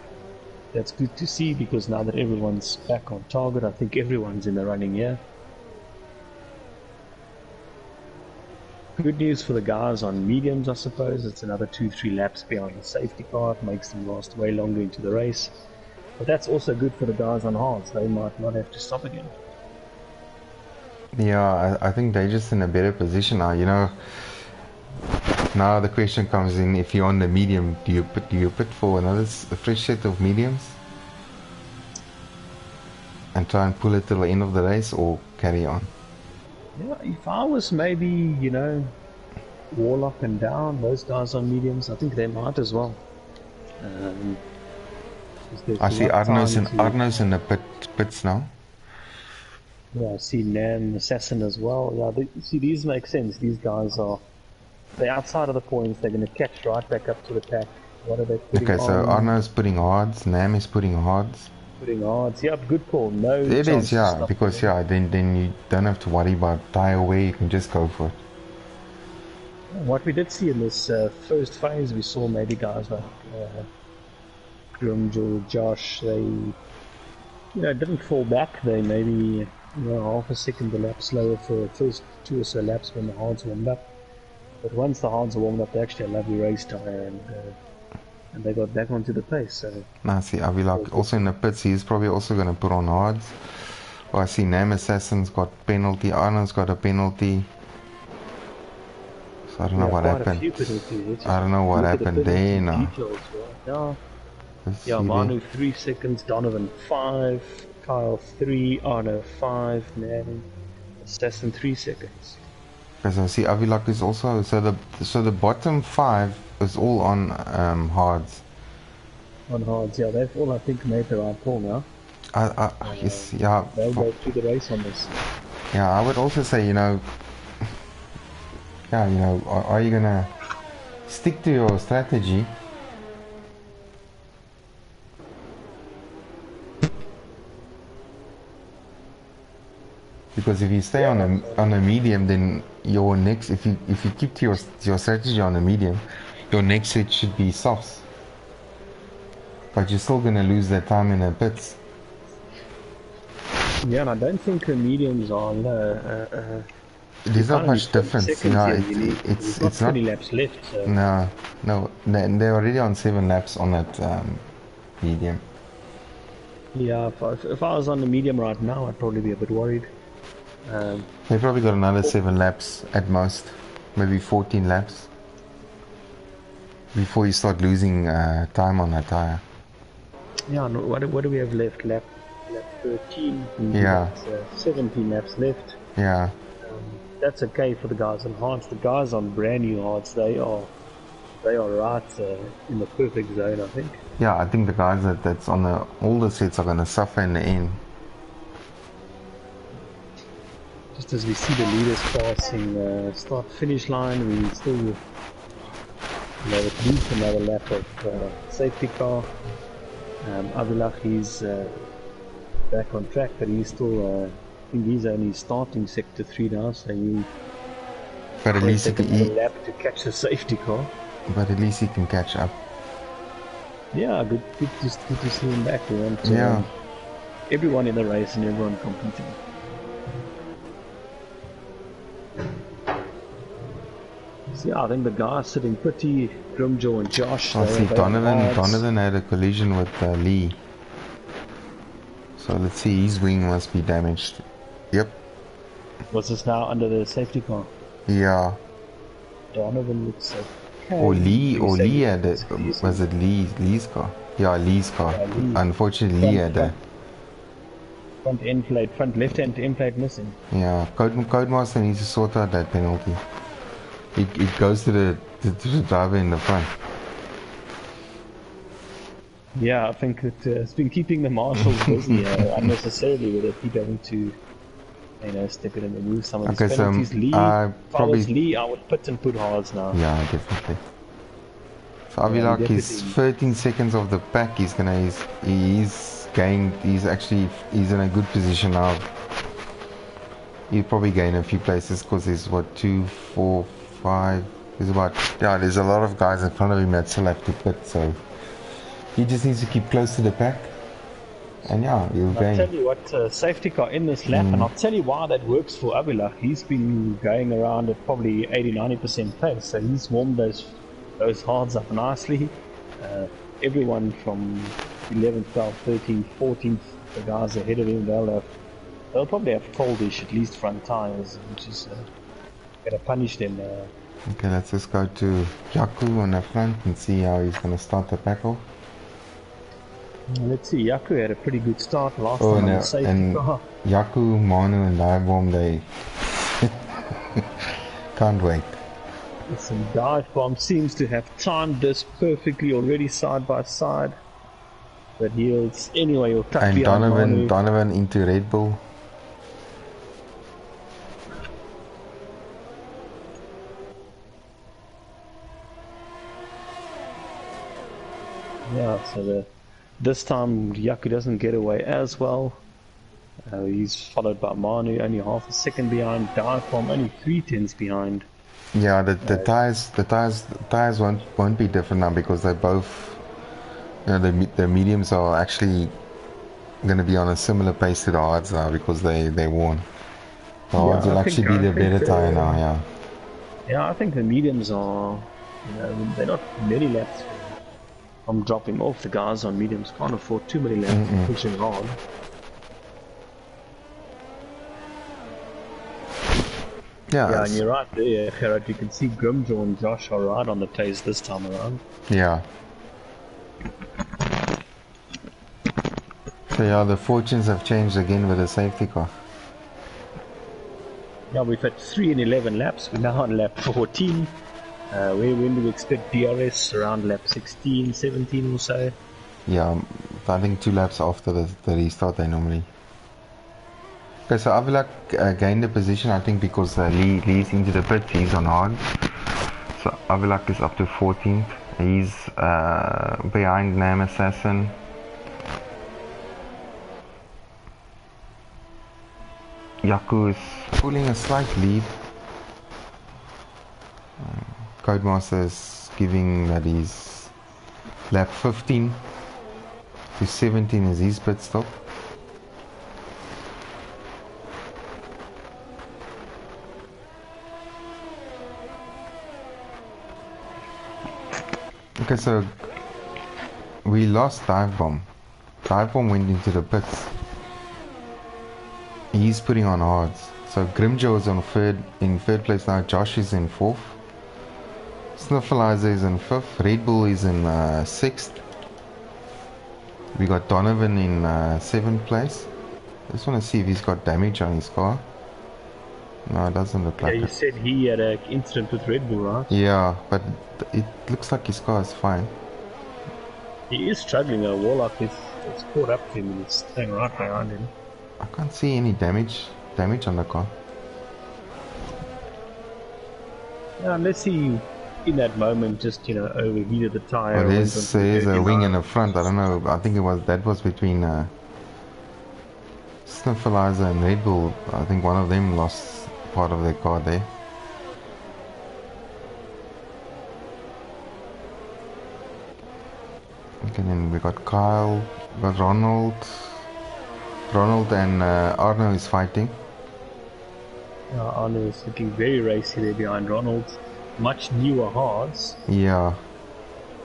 That's good to see, because now that everyone's back on target, I think everyone's in the running here. Good news for the guys on mediums, I suppose. It's another 2-3 laps behind the safety car. It makes them last way longer into the race. But that's also good for the guys on hards. They might not have to stop again. Yeah, I think they're just in a better position now. You know, now the question comes in: if you're on the medium, do you pit for a fresh set of mediums and try and pull it till the end of the race, or carry on? Yeah, if I was maybe, you know, Warlock and down, those guys on mediums, I think they might as well. I see Arno's in the pits now. Yeah, I see Nan, Assassin as well. Yeah, see, these make sense. These guys they're outside of the points. They're going to catch right back up to the pack. What are they putting on? So Arno's putting hards, Nam is putting hards. Putting hards, yeah, good call. No, it is, yeah, because then you don't have to worry about tire wear. You can just go for it. What we did see in this first phase, we saw maybe guys like Grimjul, Josh, they didn't fall back. They maybe half a second a lap slower for the first 2 or so laps when the hards warmed up. But once the hards are warmed up, they actually had a lovely race tire, and they got back onto the pace. So now see Avilak also in the pits. He's probably also going to put on hards. Oh, I see Nam Assassin's got penalty. Arno's got a penalty. So I don't know what happened. I don't know what happened there now. Yeah, Manu 3 seconds, Donovan 5, Kyle 3, Arno 5, Nam Assassin 3 seconds. Because I see Avilak is also so the bottom 5 is all on hards. On hards, yeah. They've all, I think, made the right call now. Yes, yeah. They'll go through the race on this. Yeah, I would also say, are you gonna stick to your strategy. Because if you stay on a medium, then your next, if you keep to your strategy on a medium, your next set should be softs. But you're still gonna lose that time in the pits. Yeah, and I don't think the mediums are. There's not much difference. No, it's not 20 laps left. So. No, they're already on 7 laps on that medium. Yeah, if I was on the medium right now, I'd probably be a bit worried. They probably got another 7 laps at most, maybe 14 laps before you start losing time on that tire. Yeah, no, what do we have left? Lap 13. Yeah. 17 laps left. Yeah. That's okay for the guys on hards. The guys on brand new hards, they are right in the perfect zone, I think. Yeah, I think the guys that's on the older sets are gonna suffer in the end. Just as we see the leaders passing start-finish line, we still have at least another lap of safety car. Avilach, he's back on track, but he's still, I think he's only starting sector 3 now, so he but at least he take another lap to catch the safety car. But at least he can catch up. Yeah, good to see him back. We want everyone in the race and everyone competing. So yeah, I think the guys sitting pretty, Grimjaw and Josh. I see Donovan had a collision with Lee. So let's see, his wing must be damaged. Yep. Was this now under the safety car? Yeah. Donovan looks okay. Or Lee had it. Was it Lee's car? Yeah, Lee's car. Yeah, Lee. Unfortunately, Lee had it. Front left end plate missing. Yeah, Codemaster needs to sort out that penalty. It goes to the driver in the front. Yeah, I think it's been keeping the marshals busy unnecessarily with it. Keep having to, step in and remove some of these penalties. Lee, Lee, I would put and put hards now. Yeah, definitely. So Avilach is 13 seconds off the pack. He's gained. He's in a good position now. He'll probably gain a few places because there's 2, 4, 5. There's a lot of guys in front of him that still have to pit. So he just needs to keep close to the pack. And yeah, he'll gain. I'll tell you what, safety car in this lap, and I'll tell you why that works for Avilach. He's been going around at probably 80-90% pace, so he's warmed those hards up nicely. Everyone from 11th, 12th, 13th, 14th, the guys ahead of him, they'll probably have 12-ish at least front tires, which is gonna punish them. Okay, let's just go to Yaku on the front and see how he's gonna start the pack off. Let's see, Yaku had a pretty good start last time on the safety car. Yaku, Manu and Dive-Bomb, they can't wait. Listen, Dive-Bomb seems to have timed this perfectly already side by side. But he'll tuck and Donovan into Red Bull. Yeah, so this time Yaku doesn't get away as well. He's followed by Manu, only half a second behind. Dive-Bomb only 3/10 behind. Yeah, the tires won't be different now because they both, the mediums are actually going to be on a similar pace to the hards now because they worn. The hards will actually be the better tire now. Yeah. Yeah, I think the mediums are, they're not many laps from dropping off. The guys on mediums can't afford too many laps pushing hard. Yeah, and you're right there, Gerard. You can see Grimjaw and Josh are right on the pace this time around. Yeah. So yeah, the fortunes have changed again with the safety car. Yeah, we've had 3 and 11 laps. We're now on lap 14. When do we expect DRS? Around lap 16, 17 or so? Yeah, I think 2 laps after the restart they normally. Okay, so Avilach gained the position, I think, because Lee's into the pit, he's on hard. So Avilak is up to 14th. He's behind Nam Assassin. Yaku is pulling a slight lead. Codemaster is giving that he's lap 15 to 17 is his pit stop. Okay, so we lost Dive Bomb. Dive Bomb went into the pits. He's putting on hards. So Grimjo is on in third place now. Josh is in 4th. Sniffleizer is in 5th. Red Bull is in 6th. We got Donovan in 7th place. I just want to see if he's got damage on his car. No, it doesn't look like it. Yeah, you said he had an incident with Red Bull, right? Yeah, but it looks like his car is fine. He is struggling. Warlock is caught up to him and it's staying right behind him. I can't see any damage on the car. Yeah, unless he, in that moment, just overheated the tire. Oh, there's a wing in the front. I don't know. I think that was between Sniffleizer and Red Bull. I think one of them lost part of their car there. Okay, then we got Kyle, we got Ronald and Arno is fighting. Yeah, Arno is looking very racy there behind Ronald. Much newer hards. Yeah.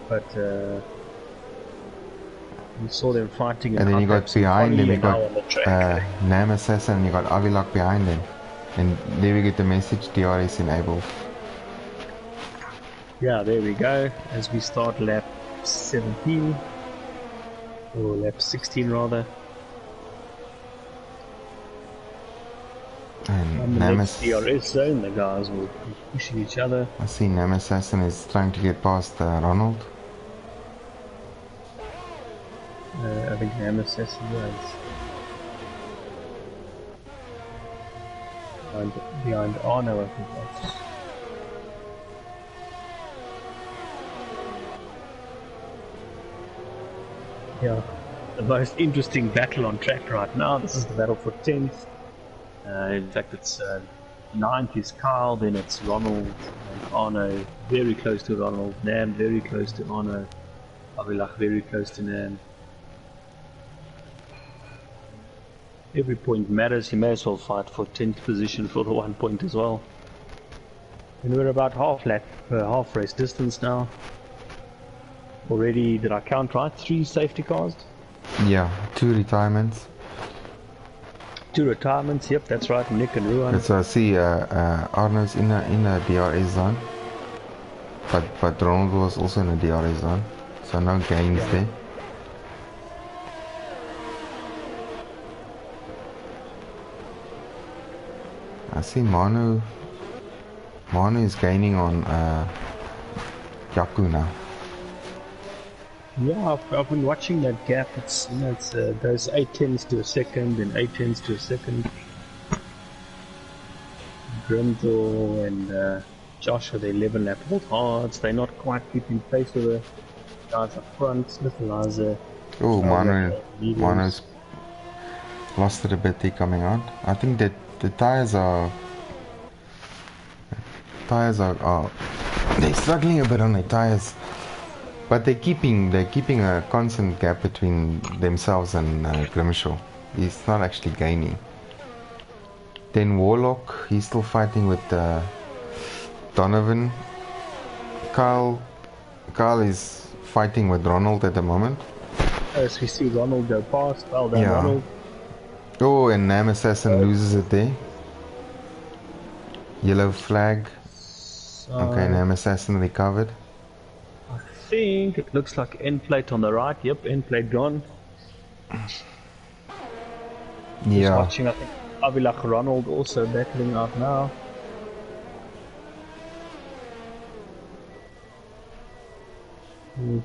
But we saw them fighting. And then you got behind them, you got Nam Assassin, and you got Avilak behind them. And there we get the message, DRS enabled. Yeah, there we go. As we start lap 17, or lap 16 rather. And the next DRS zone, the guys will be pushing each other. I see Nam Assassin is trying to get past Ronald. I think Nam Assassin was behind Arno, I think that's. Yeah, the most interesting battle on track right now. This is the battle for 10th. In fact, it's 9th is Kyle, then it's Ronald and Arno, very close to Ronald, Nam very close to Arno, Avilak very close to Nam. Every point matters. You may as well fight for 10th position for the 1 point as well. And we're about half race distance now. Already, did I count right? 3 safety cars? Yeah, 2 retirements. 2 retirements, yep, that's right, Nick and Ruan. So I see Arno's in the DRS zone. But Ronald was also in the DRS zone. So no gains there. I see Manu is gaining on Yaku now. Yeah, I've been watching that gap. It's those 8/10s to a second and 8/10s to a second. Grimdor and Josh with 11 lap hold hards. They're not quite keeping pace with the guys up front. Sniffleizer. Oh, Manu's lost it a bit there coming out. I think that the tires are they're struggling a bit on the tires, but they're keeping a constant gap between themselves and Grimshaw. He's not actually gaining. Then Warlock, he's still fighting with Donovan. Kyle is fighting with Ronald at the moment. As we see Ronald go past, well done, yeah. Ronald. Oh, and Nam Assassin loses it there. Yellow flag. Okay, Nam Assassin recovered. I think it looks like end plate on the right. Yep, end plate gone. Yeah. Just watching, I think Avilak Ronald also battling out now. A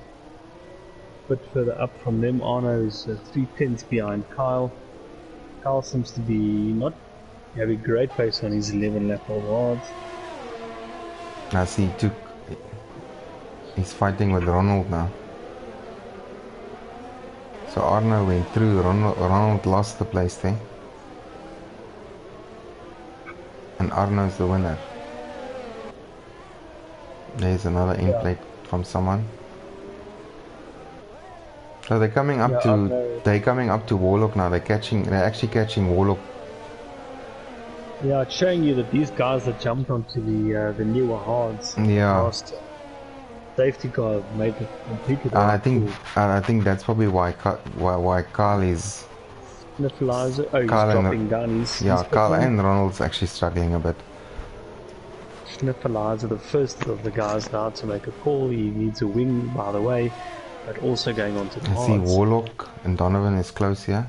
bit further up from them, Arno's 3/10 behind Kyle. Kyle seems to be not having great pace on his 11 lap hards. I see He's fighting with Ronald now. So Arno went through, Ronald lost the place there. And Arno's the winner. There's another end plate from someone. So they're coming up to Warlock now. They're actually catching Warlock. Yeah, it's showing you that these guys that jumped onto the newer hards. Yeah. Safety car made it completed. I think that's probably why Carl is. Sniffleizer. Oh, he's dropping down. He's Carl and Ronald's actually struggling a bit. Sniffleizer, the first of the guys now to make a call. He needs a wing, by the way, but also going on to the I see Warlock and Donovan is close here.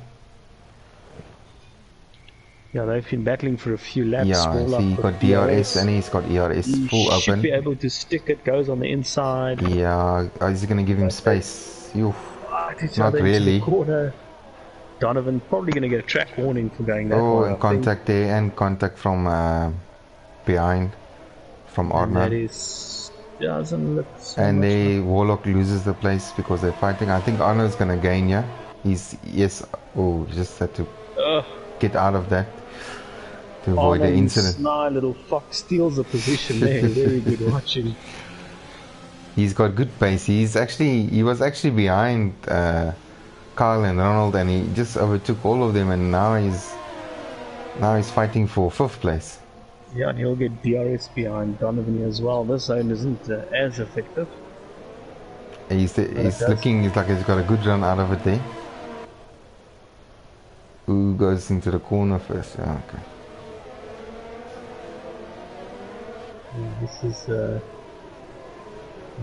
Yeah, they've been battling for a few laps. Yeah, I see he's got DRS and he's got ERS full open. He should be able to stick it, goes on the inside. Yeah, is he going to give him space? Not really. Donovan probably going to get a track warning for going that way. Oh, and contact there and contact from behind from Arno. That is doesn't look so and much Warlock loses the place because they're fighting. I think Arno's going to gain, yeah? Just had to get out of that to avoid the incident. Sly little fox steals the position there. Very good watching. He's got good pace. He was actually behind Carl and Ronald, and he just overtook all of them, and now he's fighting for 5th place. Yeah, and he'll get DRS behind Donovan as well. This zone isn't as effective. He's looking like he's got a good run out of it there. Who goes into the corner first? Yeah, okay. This is a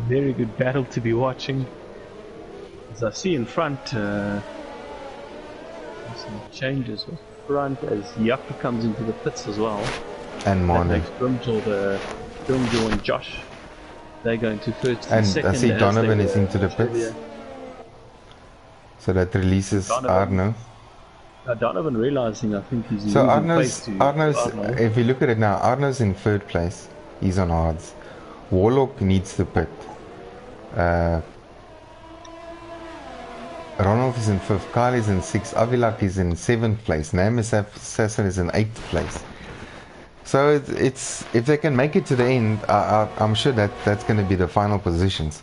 very good battle to be watching. As I see in front, some changes with front as Yaku comes into the pits as well. And Manu. That makes Grimjaw and Josh. They're going to first and second. I see Donovan is into the pits. So that releases Arno. Donovan realizing, I think he's so Arno's. If you look at it now, Arno's in 3rd place. He's on hards. Warlock needs to pit. Ronald is in 5th. Carl is in 6th. Avilak is in 7th place. Namus Assassin is in 8th place. So it's if they can make it to the end, I'm sure that's going to be the final positions.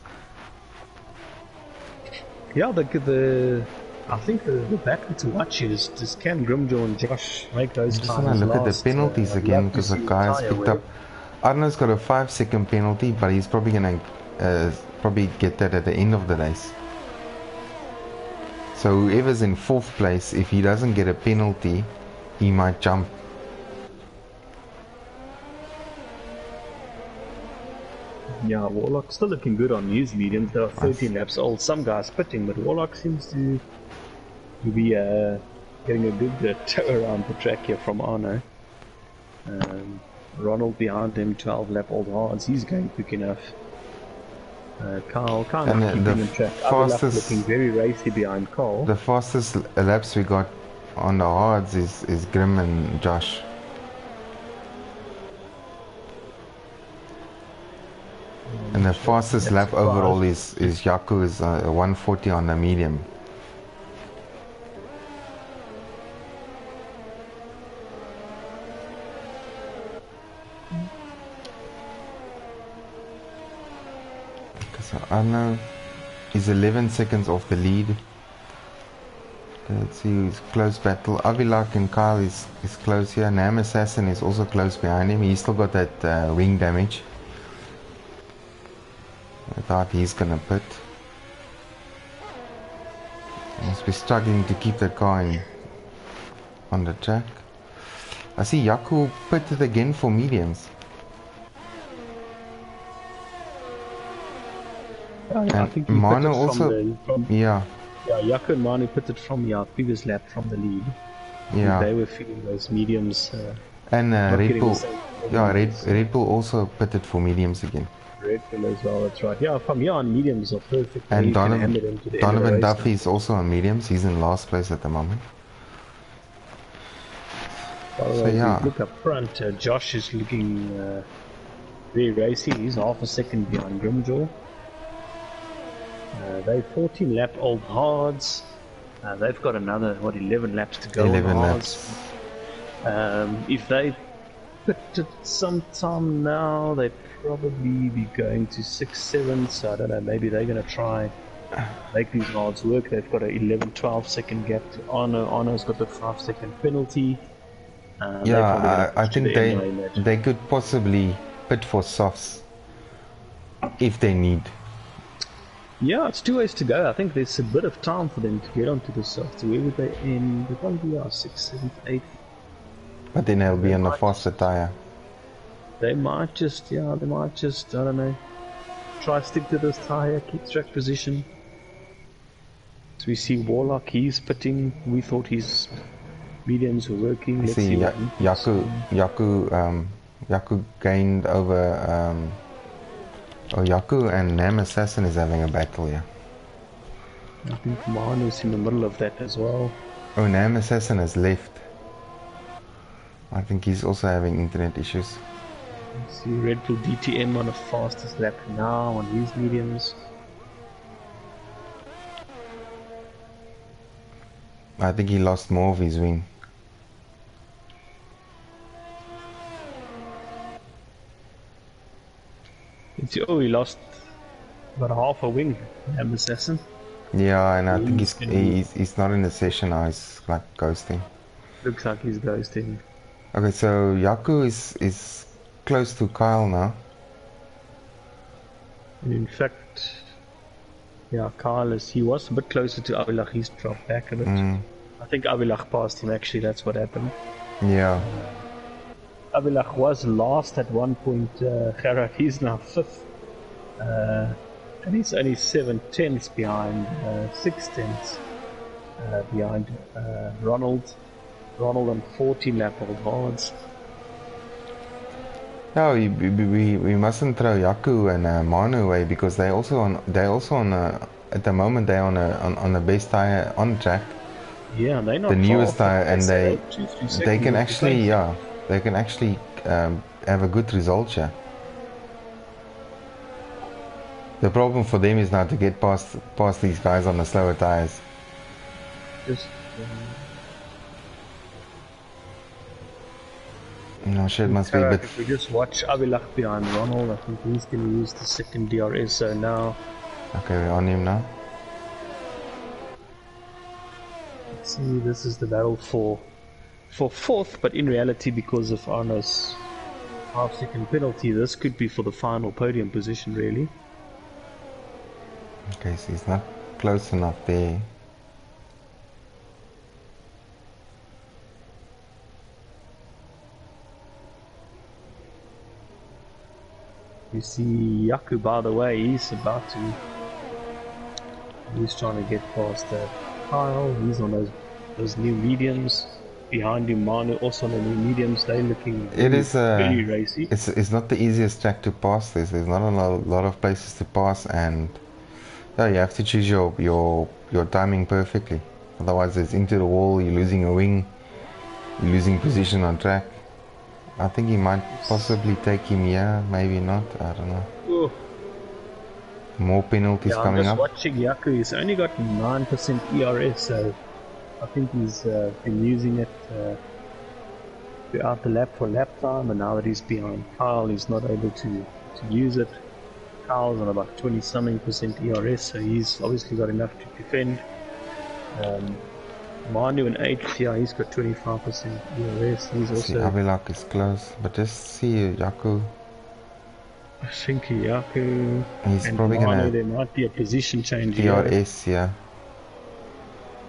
Yeah, I think the battle to watch is just can Grimjaw and Josh make those times. I just want to look at the penalties again because the guy has picked up. Arno's got a 5-second penalty, but he's probably going to get that at the end of the race. So whoever's in 4th place, if he doesn't get a penalty, he might jump. Yeah, Warlock's still looking good on his mediums. They are 13 laps old. Some guys pitting, but Warlock seems to be getting a good tow around the track here from Arno. Ronald behind him, 12 lap old hards. He's going quick enough. Carl kind of keeping him track. Fastest, looking very racy behind Carl. The fastest laps we got on the hards is Grim and Josh. And the fastest lap overall is Yaku is 140 on the medium. So Arno is 11 seconds off the lead. Let's see, it's close battle. Avilak and Kyle is close here. Nam Assassin is also close behind him. He's still got that wing damage. I thought he's gonna pit. Must be struggling to keep that car on the track. I see Yaku pitted again for mediums. I think he Manu also, yeah, Yaku and Manu pitted from previous lap from the lead. Yeah, they were feeling those mediums. And Red Bull, Red Bull also pitted for mediums again. Red Bull as well, that's right. Yeah, from here on mediums are perfect. And Donovan Duffy is also on mediums. He's in last place at the moment. By the way, if you look up front, Josh is looking very racy. He's half a second behind Grimjaw. They're 14 lap old hards. They've got another, 11 laps to go 11 on laps. hards. If they picked it sometime now, they'd probably be going to 6-7, so I don't know, maybe they're going to try make these hards work. They've got an 11-12 second gap to Arno. Arno's got the 5-second penalty. Yeah, I think they could possibly pit for softs if they need. Yeah, it's 2 ways to go. I think there's a bit of time for them to get onto the softs. Where would they end? They probably are 6, 7, 8. But then they'll be on a faster tire. They might just, I don't know, try stick to this tire, keep track position. So we see Warlock, he's pitting. We thought his mediums were working. Let's see Yaku gained over. Yaku and Nam Assassin is having a battle here. I think Manu's in the middle of that as well. Oh, Nam Assassin has left. I think he's also having internet issues. See Red Bull DTM on the fastest lap now on his mediums. I think he lost more of his wing. He lost about half a wing, Nam Assassin. Yeah, and I think he's not in the session now, he's like ghosting. Looks like he's ghosting. Okay, so Yaku is close to Kyle now. And in fact, yeah, Kyle he was a bit closer to Avilach, he's dropped back a bit. I think Avilach passed him actually, that's what happened. Yeah. Avilach was last at one point, Gerard, he's now 5th. And he's only 7/10 behind, 6/10 behind Ronald. Ronald on 14 lap old hards. No, we mustn't throw Yaku and Manu away because they also on at the moment they're on the best tire on track. Yeah, they're not the newest tire, and they can actually have a good result here. The problem for them is now to get past these guys on the slower tires. Just no shit, must be a bit. If we just watch Avilach behind Ronald, I think he's going to use the second DRS so now. Okay, we're on him now. Let's see, this is the battle for 4th, but in reality, because of Arno's half-second penalty, this could be for the final podium position, really. Okay, so he's not close enough there. You see Yaku, by the way, he's trying to get past Kyle. He's on those new mediums. Behind him, Manu also on the new mediums. They're looking very racy. It's not the easiest track to pass this. There's not a lot of places to pass, and yeah, you have to choose your timing perfectly. Otherwise, it's into the wall. You're losing a wing. You're losing position on track. I think he might possibly take him here, maybe not, I don't know. Ooh. More penalties coming up. I'm just watching Yaku, he's only got 9% ERS, so I think he's been using it throughout the lap for lap time, and now that he's behind Kyle, he's not able to use it. Kyle's on about 20-something% ERS, so he's obviously got enough to defend. Manu in 8th, yeah, he's got 25% ERS. He's also. See, Avilak is close, but just see Yaku. I think Yaku. He's and probably Manu, gonna. there might be a position change ERS, here. yeah.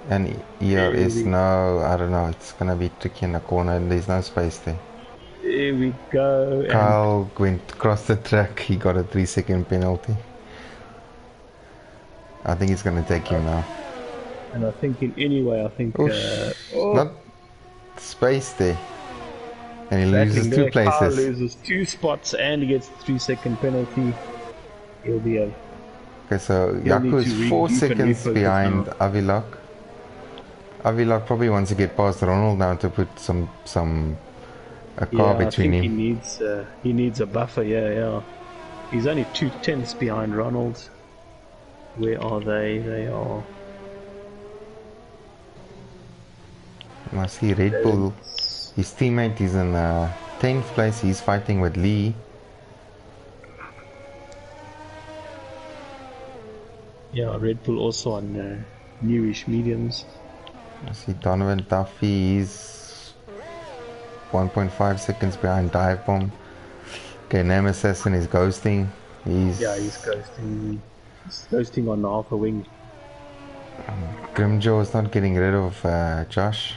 And ERS, no, I don't know. It's gonna be tricky in the corner, and there's no space there. There we go. Kyle went across the track. He got a 3-second penalty. I think he's gonna take him now. And I think not space there. And he loses 2 places. Kyle loses 2 spots and he gets a 3-second penalty. He'll be a. Okay, so Yaku is 4 seconds behind Avilak. Avilak probably wants to get past Ronald now to put a car between him. He needs a buffer. Yeah. He's only 2 tenths behind Ronald. Where are they? They are. I see Red Bull. His teammate is in 10th place. He's fighting with Lee. Yeah, Red Bull also on newish mediums. I see Donovan Duffy. He's 1.5 seconds behind Dive Bomb. Okay, Name Assassin is ghosting. He's ghosting. He's ghosting on half a wing. Grimjaw is not getting rid of Josh.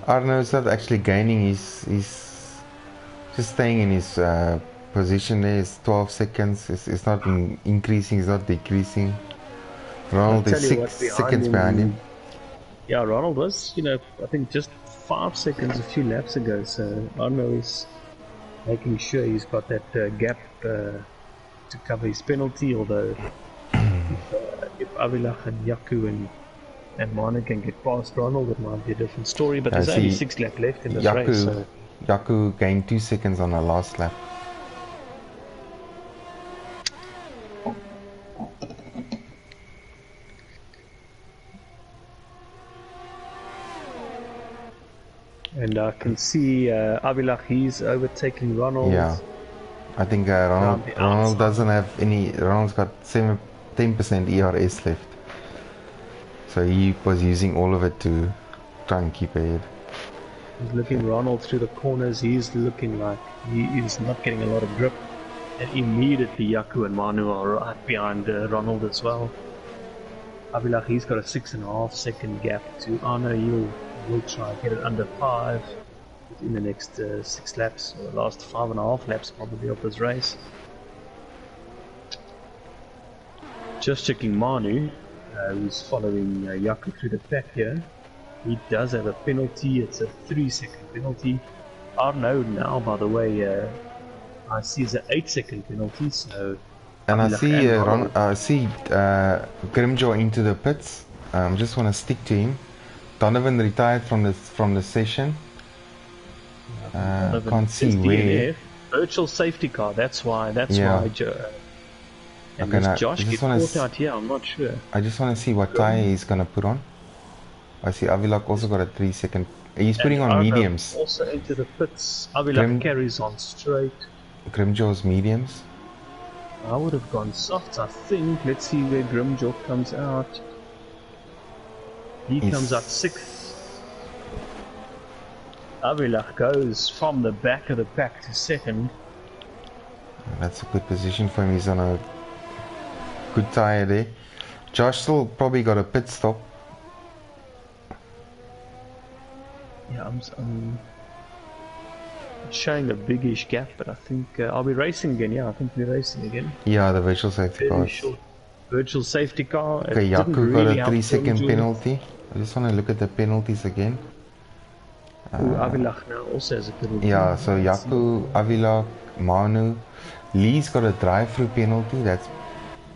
Arno is not actually gaining. He's just staying in his position there. It's 12 seconds. It's not increasing. It's not decreasing. Ronald is 6 seconds behind him. Yeah, Ronald was, I think just 5 seconds a few laps ago. So Arno is making sure he's got that gap to cover his penalty. Although if Avilach and Yaku and Manu can get past Ronald, it might be a different story. But there's only 6 laps left in this race. So. Yaku gained 2 seconds on the last lap. And I can see Avilach, he's overtaking Ronald. Yeah, I think Ronald doesn't have any. Ronald's got 10% ERS left, so he was using all of it to try and keep ahead. He's looking Ronald through the corners. He's looking like he is not getting a lot of grip, and immediately Yaku and Manu are right behind Ronald as well. Avilach, he's got a 6.5 second gap to Arno. We'll try and get it under 5 in the next 6 laps, or the last 5.5 laps probably of this race. Just checking Manu, who's following Yaku through the pack here. He does have a penalty. It's a 3-second penalty. Arno now, by the way, I see is an 8-second penalty. So, and I see Grimjaw into the pits. Just want to stick to him. Donovan retired from the session. Can't see where. Virtual safety car. That's why. And okay, Josh get caught out here. I'm not sure. I just want to see what tire he's gonna put on. I see Avilak also got a 3-second. He's putting on mediums. Also into the pits. Avilak carries on straight. Grimjaw's mediums. I would have gone soft. I think. Let's see where Grimjaw comes out. He comes out 6th. Avilach goes from the back of the pack to 2nd. That's a good position for him. He's on a good tyre there. Josh still probably got a pit stop. Yeah, I'm showing a biggish gap, but I think are we racing again? Yeah, I think we're racing again. Yeah, the virtual safety car. Virtual safety car. Okay, Yaku got a 3-second penalty. I just want to look at the penalties again. Avilach now also has a penalty. Yeah, so Yaku, Avilach, Manu. Lee's got a drive-through penalty. That's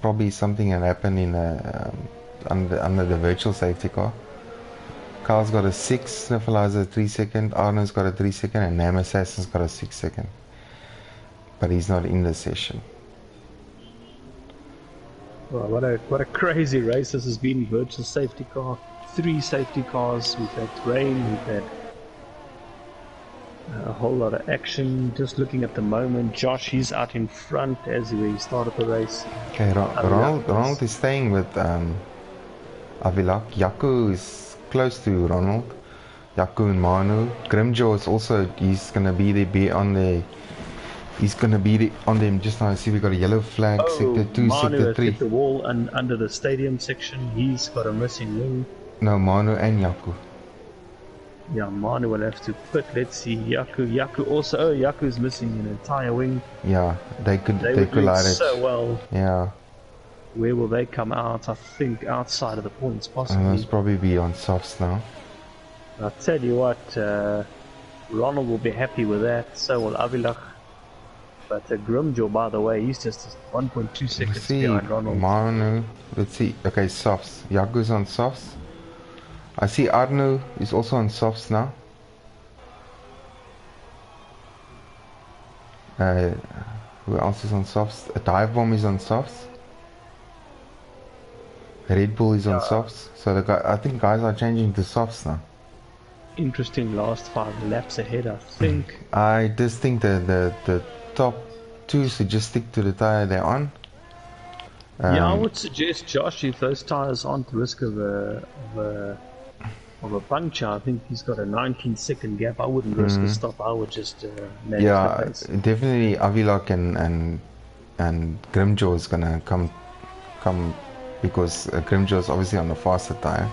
probably something that happened in under the virtual safety car. Carl's got a 6, Sniffleizer 3-second, Arno's got a 3-second, and Nam Assassin's got a 6-second. But he's not in the session. Well, what a crazy race this has been. Virtual safety car, 3 safety cars. We've had rain, we've had a whole lot of action. Just looking at the moment, Josh, he's out in front as he started the race. Okay, Ronald is staying with Avilak. Yaku is close to Ronald. Yaku and Manu. Grimjaw is also, he's gonna be there, he's gonna be on them just now. I see we got a yellow flag, sector 2, Manu sector 3. has hit the wall and under the stadium section. He's got a missing wing. No, Manu and Yaku. Yeah, Manu will have to pit. Let's see, Yaku also. Yaku's missing an entire wing. Yeah, they collided so well. Yeah. Where will they come out? I think outside of the points, possibly. Must probably be on softs now. I'll tell you what, Ronald will be happy with that. So will Avilach. But Grimjaw, by the way, he's just 1.2 seconds behind Ronald. Manu, let's see. Okay, softs. Yaku's on softs. I see Arno is also on softs now. Who else is on softs? A dive bomb is on softs. Red Bull is on Yeah, softs, so I think guys are changing to softs now. interesting last 5 laps ahead, I think. I just think that the top two should just stick to the tire they're on. Yeah, I would suggest Josh, if those tires aren't risk of a puncture, I think he's got a 19-second gap. I wouldn't risk a stop. I would just manage the Yeah, pace. definitely Avilok and Grimjaw is gonna come because Grimjaw is obviously on the faster tire.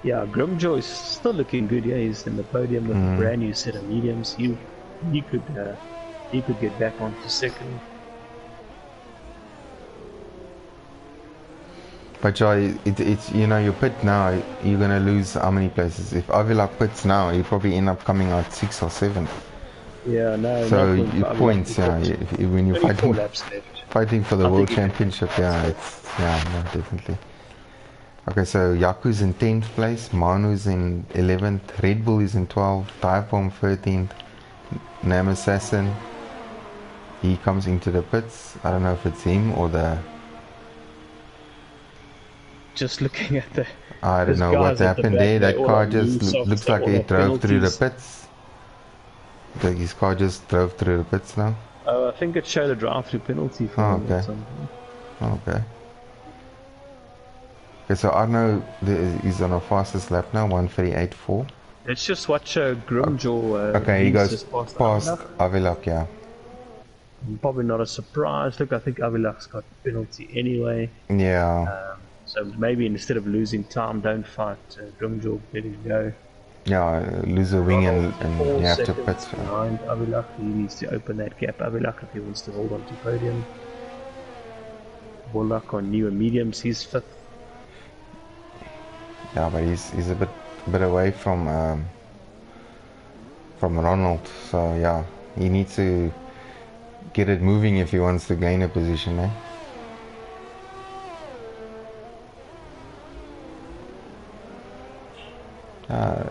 Yeah, Grimjaw is still looking good. Yeah, he's in the podium with a brand new set of mediums. He could get back onto second. But yeah, it's you know, you pit now, you're gonna lose how many places? If Avilok pits now, you probably end up coming out 6 or 7. Yeah, no. So No point your points, yeah, when you're only 4 laps left. fighting for the I world think championship, yeah, no, definitely. Okay, so Yaku's in 10th place, Manu's in 11th, Red Bull is in 12th, Typom 13th, Nam Assassin, he comes into the pits. I don't know if it's him or just looking at the. I don't know what happened there. That car just looks like it drove through the pits. His car just drove through the pits now. I think it showed a drive-through penalty for him or something. Okay. Okay, so Arno is on a fastest lap now, 1:38.4. Let's just watch Grimjaw. Okay, he goes past Avilok, yeah. Probably not a surprise. Look, I think Avilok's got penalty anyway. Yeah. So maybe instead of losing time, don't fight Grimjaw, let him go. Yeah, lose a wing and you have to pit. Behind Avilok, he needs to open that gap. Avilok, if he wants to hold on to podium. Warlock on newer mediums, he's 5th. Yeah, but he's a bit away from Ronald. So yeah, he needs to get it moving if he wants to gain a position, eh?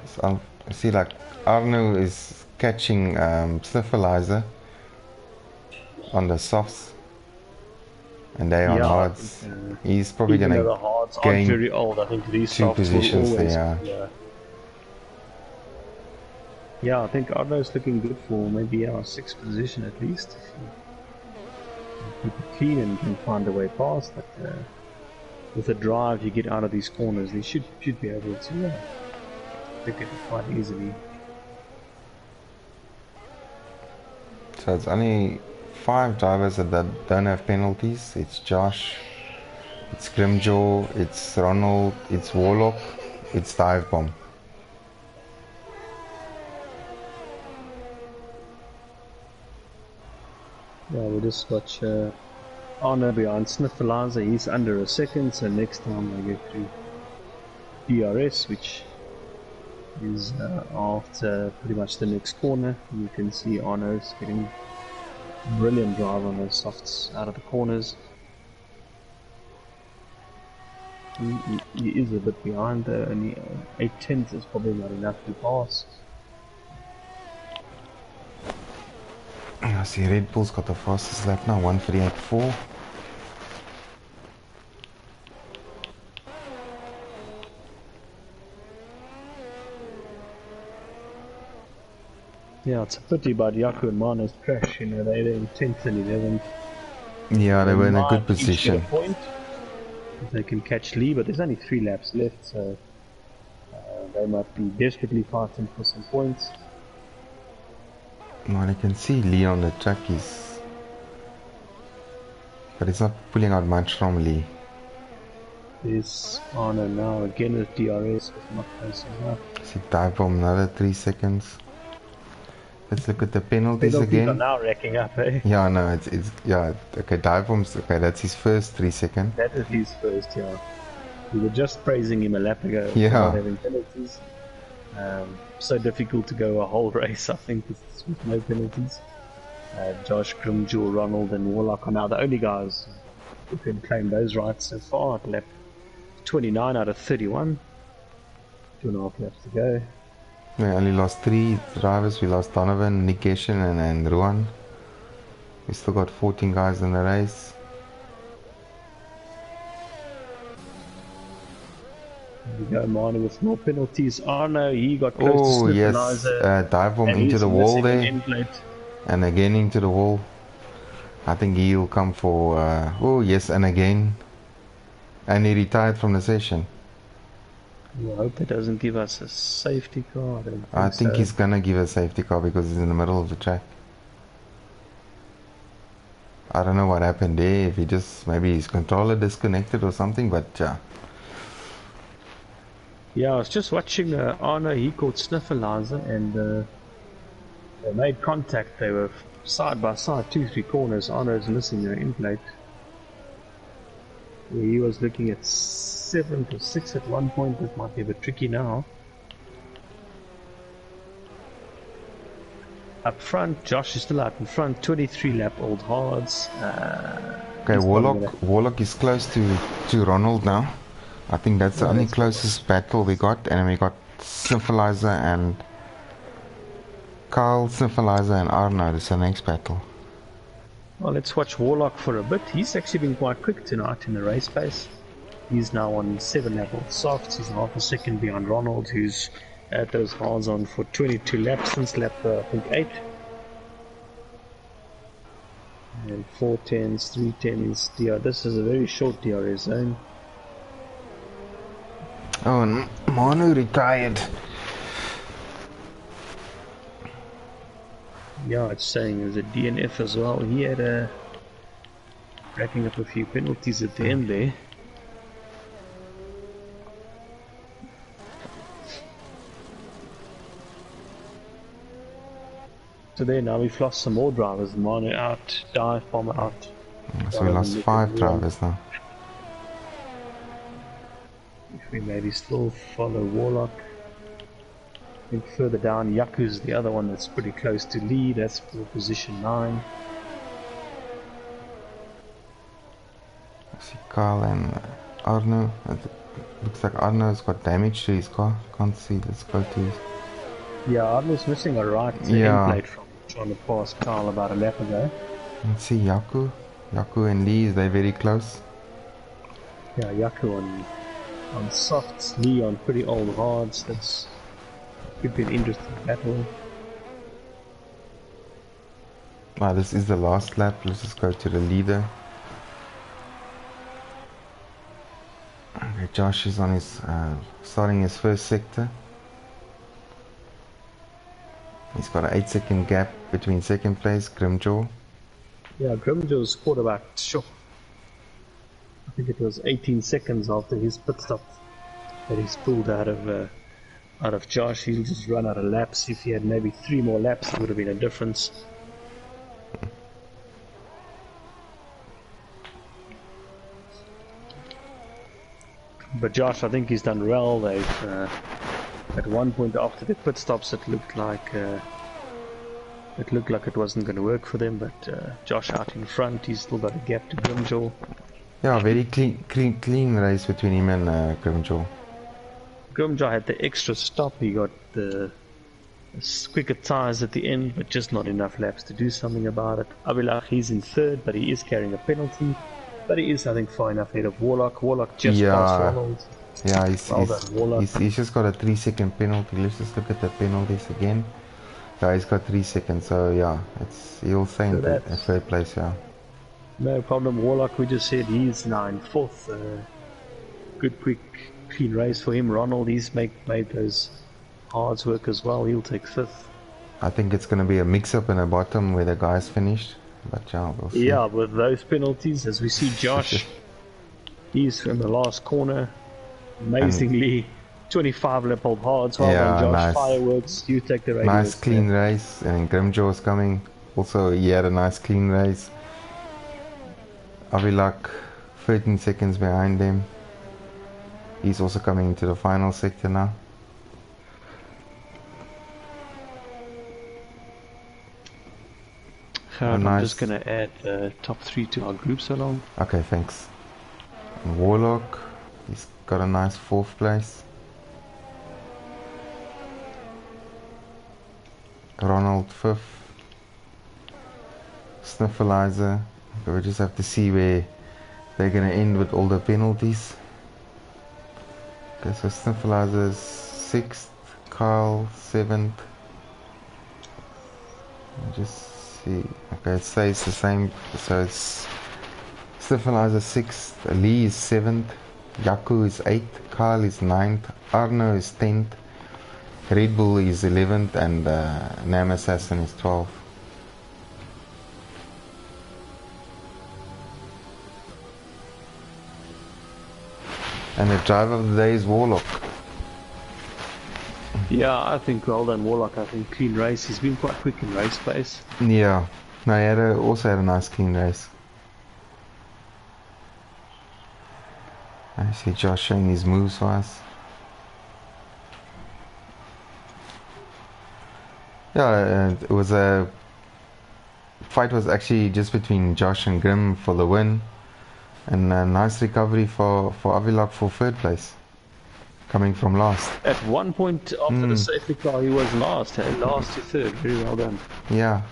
So I see like Arno is catching Sniffalizer on the softs and they on hards. He's probably going to gain very old. I think these 2 positions there. Yeah, I think Arno's looking good for maybe our 6th position at least. If you keep it clean and can find a way past, but with a drive you get out of these corners, they should be able to pick it quite easily. So it's only 5 drivers that don't have penalties. It's Josh, it's Grimjaw, it's Ronald, it's Warlock, it's Dive Bomb. Yeah, we'll just watch Arno behind Sniffalizer. He's under a second, so next time I get through DRS, which is after pretty much the next corner. You can see Arno's getting brilliant drive on those softs out of the corners. He is a bit behind, only 8/10 is probably not enough to pass. I see Red Bull's got the fastest lap now, 1:38.4. Yeah, it's a pity about Yaku and Mano's crash. You know, they're in 10th and 11th. Yeah, they were in a good position. Point if they can catch Lee, but there's only 3 laps left, so they might be desperately fighting for some points. Well, I can see Lee on the track, but it's not pulling out much from Lee. There's Arno now again with DRS, but not close enough. See Dive Bomb another 3 seconds. Let's look at the penalties again. Are now racking up, eh? Yeah, no, it's yeah. Okay, Dive Bomb's okay. That's his first 3 second. That is his first, yeah. We were just praising him a lap ago for not having penalties. So difficult to go a whole race, I think, with no penalties. Josh, Grimjaw, Ronald, and Warlock are now the only guys who can claim those rights so far at lap 29 out of 31. 2.5 laps to go. We only lost 3 drivers. We lost Donovan, Nick Geshen, and Ruan. We still got 14 guys in the race. We go Manu with more penalties. Arno, he got close Oh to yes, Sniffleiser. dive bomb And into he's the wall missing an there, end plate. and again into the wall. I think he'll come for. Oh yes, and again, and he retired from the session. I hope it doesn't give us a safety car. I don't I think think so. he's gonna give a safety car because he's in the middle of the track. I don't know what happened there. If he just maybe his controller disconnected or something, but yeah. Yeah, I was just watching Arno. He caught Sniffleiser and they made contact. They were side by side, 2-3 corners. Arno's missing an end plate. He was looking at 7 to 6 at one point. This might be a bit tricky now. Up front, Josh is still out in front. 23 lap old hards. Okay, Warlock is close to Ronald now. I think that's the only closest battle we got, and we got Sniffleiser and Carl, Sniffleiser and Arno. This is the next battle. Well, let's watch Warlock for a bit. He's actually been quite quick tonight in the race pace. He's now on 7 lap old softs. He's half a second behind Ronald, who's at those hards on for 22 laps since lap, I think, 8. And 410s, 310s. DR. This is a very short DRS zone. Oh, and Manu retired. Yeah, it's saying there's a DNF as well. He had racking up a few penalties at the end there. So there, now we've lost some more drivers. Manu out, Dive Bomber out. So we lost 5 drivers now. If we maybe still follow Warlock. I think further down, Yaku's the other one that's pretty close to lead. That's for position 9. I see Carl and Arno. It looks like Arno's got damage to his car. Can't see. Let's go to his. Yeah, Arno's missing a right end plate from trying to pass Carl about a lap ago. Let's see Yaku. Yaku and Lee, they're very close. Yeah, Yaku on softs, Lee on pretty old hards. That's could be an interesting battle. This is the last lap. Let's just go to the leader. Okay, Josh is on his starting his first sector. He's got an 8-second gap between second place, Grimjaw. Yeah, Grimjaw scored about, I think it was 18 seconds after his pit stop that he's pulled out of Josh. He'll just run out of laps. If he had maybe 3 more laps, it would have been a difference. But Josh, I think he's done well. They've at one point after the pit stops, it looked like it wasn't going to work for them. But Josh out in front, he's still got a gap to Grimjaw. Yeah, very clean race between him and Grimjaw. Grimjaw had the extra stop. He got the quicker tires at the end, but just not enough laps to do something about it. Abilach, he's in third, but he is carrying a penalty. But he is, I think, far enough ahead of Warlock. Warlock just passed Ronald. Yeah, he's just got a 3-second penalty. Let's just look at the penalties again. Yeah, he's got 3 seconds, so yeah, he'll stay in third place, yeah. No problem. Warlock, we just said he's now in fourth. Good, quick, clean race for him. Ronald, he's made those hards work as well. He'll take fifth. I think it's going to be a mix-up in the bottom where the guys finished. But yeah, we'll see. Yeah, with those penalties, as we see Josh, he's in the last corner. Amazingly, 25 lap old hards. Well done, Josh. Nice. Fireworks, you take the race. Nice clean race. And Grimjaw's coming. Also, he had a nice clean race. Avilak, 13 seconds behind them. He's also coming into the final sector now. Nice. I'm just going to add top 3 to our group so long. Okay, thanks. And Warlock, he's got a nice 4th place. Ronald 5th. Sniffleiser. Okay, we just have to see where they're going to end with all the penalties. Okay, so Sniffleiser's 6th, Kyle 7th. Just see. Okay, it says the same. So it's Sniffleiser 6th, Lee is 7th, Yaku is 8th, Kyle is 9th, Arno is 10th, Red Bull is 11th, and Nam Assassin is 12th. And the driver of the day is Warlock. Yeah, I think well done, Warlock. I think clean race. He's been quite quick in race pace. Yeah, no, he also had a nice clean race. I see Josh showing his moves for us. Yeah, it was a fight was actually just between Josh and Grim for the win, and a nice recovery for Avilok for 3rd place, coming from last. At one point after the safety car, he was last. Last to 3rd. Very well done. Yeah.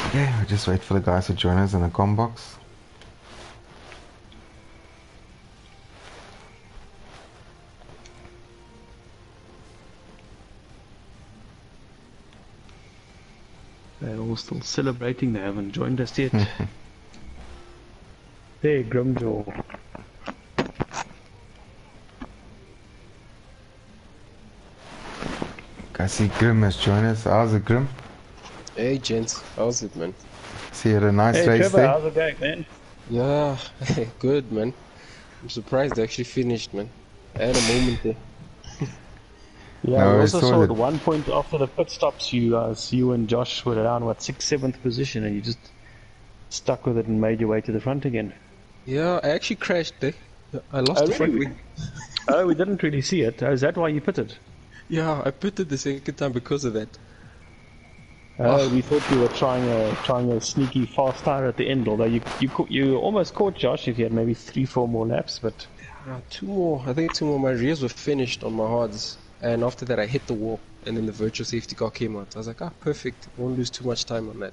Okay, we'll just wait for the guys to join us in the comm box. They're all still celebrating. They haven't joined us yet. There, Grimjaw. I see Grim has joined us. How's it, Grim? Hey gents, how's it, man? See you had a nice Hey race Trevor, there. how's it going, man? Yeah, good, man. I'm surprised they actually finished, man. I had a moment there. Yeah, No, we I also saw saw that. at one point after the pit stops, you and Josh were around, what, 6th, 7th position, and you just stuck with it and made your way to the front again. Yeah, I actually crashed there. I lost the front really? wing. Oh, we didn't really see it. Is that why you pitted? Yeah, I pitted the second time because of that. We thought you were trying a sneaky fast tire at the end, although you almost caught Josh if you had maybe 3-4 more laps, but... Two more, I think 2 more. My rears were finished on my hards. And after that I hit the wall. And then the virtual safety car came out. I was like, perfect. Won't lose too much time on that.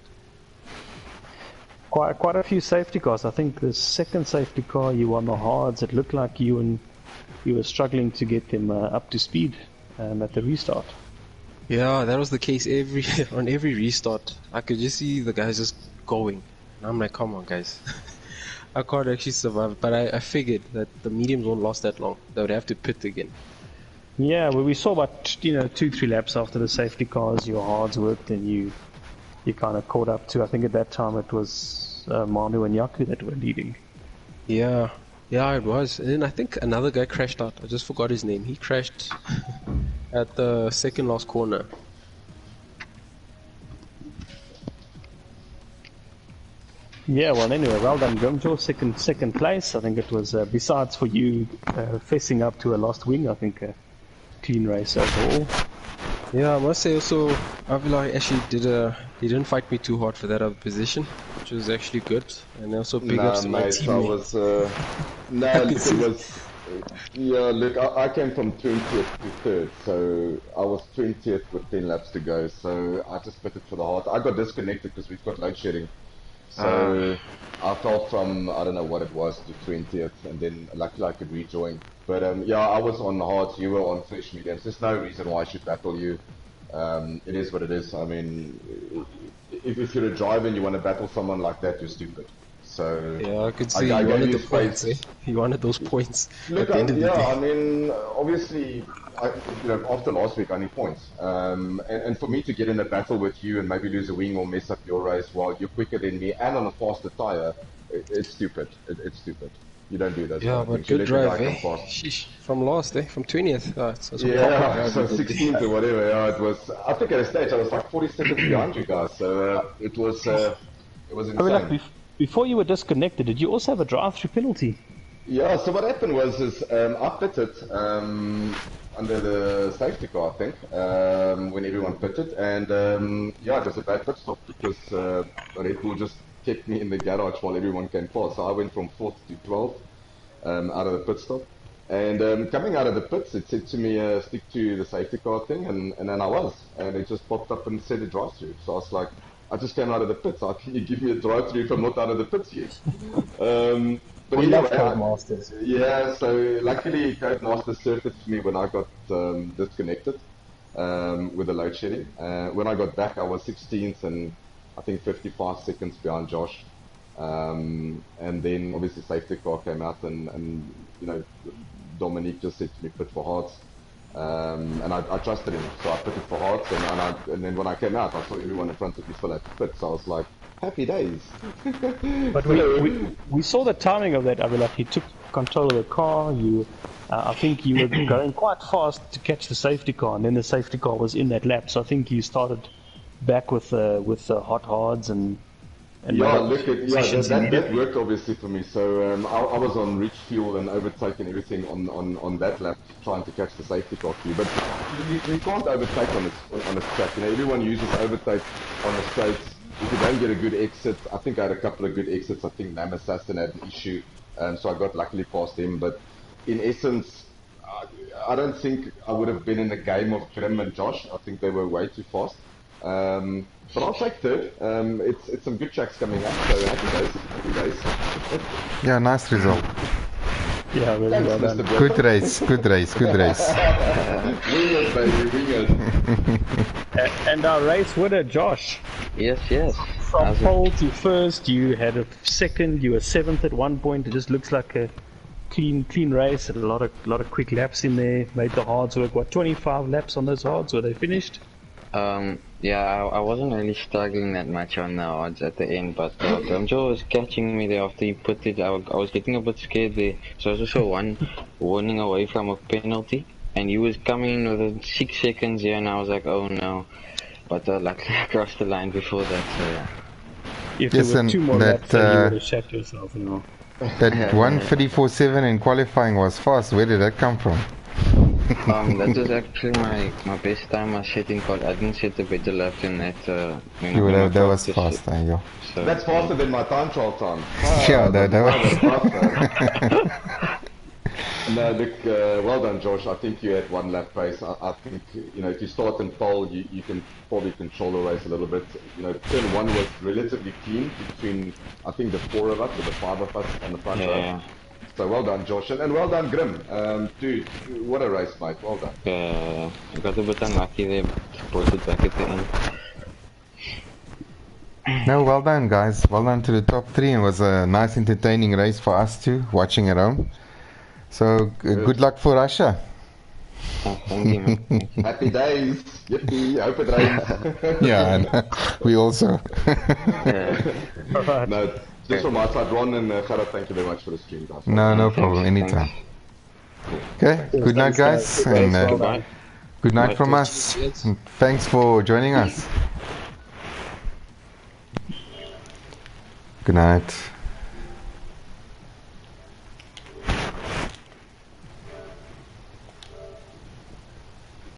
Quite a few safety cars. I think the second safety car you were on the hards. It looked like you were struggling to get them up to speed at the restart. Yeah, that was the case on every restart. I could just see the guys just going. And I'm like, come on, guys. I can't actually survive. But I figured that the mediums won't last that long. They would have to pit again. Yeah, well, we saw about 2-3 laps after the safety cars, your hards worked and you kind of caught up to. I think at that time it was Manu and Yaku that were leading. Yeah, it was. And then I think another guy crashed out. I just forgot his name. He crashed at the second last corner. Yeah, well, anyway, well done, Grimjaw. Second place. I think it was, besides for you fessing up to a lost wing, I think a clean race overall. Yeah, I must say also, Avila actually he didn't fight me too hard for that other position, which was actually good. And also big ups to my teammates. Look, I came from 20th to 3rd, so I was 20th with 10 laps to go, so I just pitted for the hard. I got disconnected because we've got load shedding. So I fell from, I don't know what it was, to 20th, and then luckily I could rejoin. But yeah, I was on hard, you were on fresh mediums. There's no reason why I should battle you. It is what it is. I mean, if you're a driver and you want to battle someone like that, you're stupid. So yeah, I could see you wanted the points. You wanted those points. Look, at the end of the day. I mean, obviously, after last week, I need points. And for me to get in a battle with you and maybe lose a wing or mess up your race while you're quicker than me and on a faster tire, it's stupid. It's stupid. You don't do that. Yeah, but good drive, eh? Sheesh. From last, eh? From 20th. Yeah, so 16th or whatever. Yeah, it was. I think at a stage I was like 40 seconds behind you guys. So it was insane. I mean, like, before you were disconnected, did you also have a drive-through penalty? Yeah, so what happened was I pitted under the safety car, I think, when everyone pitted, and yeah, it was a bad pit stop because Red Bull just kept me in the garage while everyone came past. So I went from 4th to 12th out of the pit stop, and coming out of the pits, it said to me, stick to the safety car thing, and then I was, and it just popped up and said a drive-through. So I was like, I just came out of the pits. How can you give me a drive-through if I'm not out of the pits yet? But We love anyway, Codemasters. yeah, so luckily Codemasters surfaced me when I got disconnected with the load shedding. When I got back, I was 16th and I think 55 seconds behind Josh. And then obviously safety car came out and you know, Dominique just said to me, pit for hearts. And I trusted him, so I pitted for hearts, and then when I came out, I saw everyone in front of me still had to pit, so I was like, happy days. But we saw the timing of that, Avila. He took control of the car. I think you were going quite fast to catch the safety car, and then the safety car was in that lap. So I think you started back with the hot hards and yeah, that worked obviously for me. So I was on rich fuel and overtaking everything on that lap, trying to catch the safety car queue. But you can't overtake on a track. You know, everyone uses overtake on the straights. If you don't get a good exit, I think I had a couple of good exits. I think Nam Assassin had an issue, so I got luckily past him. But in essence, I don't think I would have been in the game of Grim and Josh. I think they were way too fast. But I'll take third. It's some good tracks coming up, so happy days. Yeah, nice result. yeah, really Thanks, well done. Mr. Good race, good race, good race. Wingers, baby, wingers. And our race winner, Josh. Yes. From pole to first, you had a second. You were seventh at one point. It just looks like a clean race. Had a lot of quick laps in there. Made the hards work. What, 25 laps on those hards? Were they finished? Yeah, I wasn't really struggling that much on the odds at the end, but Grimjo was catching me there after he put it. I was getting a bit scared there, so I was also one warning away from a penalty, and he was coming within 6 seconds here, and I was like, oh no. But luckily I crossed the line before that, so yeah. If there were 2 more laps, then you would have shut yourself, you know. That 1:34.7 in qualifying was fast. Where did that come from? That was actually my best time I set in quad. I didn't set a better lap than that. That was fast, there you go. So, That's faster than my time trial time. Yeah, that was. No, look, well done, Josh. I think you had 1 lap pace. I think, you know, if you start in pole, you can probably control the race a little bit. You know, turn 1 was relatively clean between, I think, the 4 of us or the 5 of us on the front row. yeah. So well done, Josh, and well done, Grim. Dude, what a race, mate. Well done. I got a bit unlucky there, but brought it back at the end. No, well done, guys. Well done to the top 3. It was a nice, entertaining race for us too, watching at home. So good luck for Russia. Oh, thank you, man. Thank you. Happy days. Yippee. Hope it rains. Yeah, and we also. Yeah. No, just from my side, Ron and Gerard, thank you very much for the stream, guys. No problem. Anytime. Okay. Good night, guys, and good night from us. And thanks for joining us. Good night.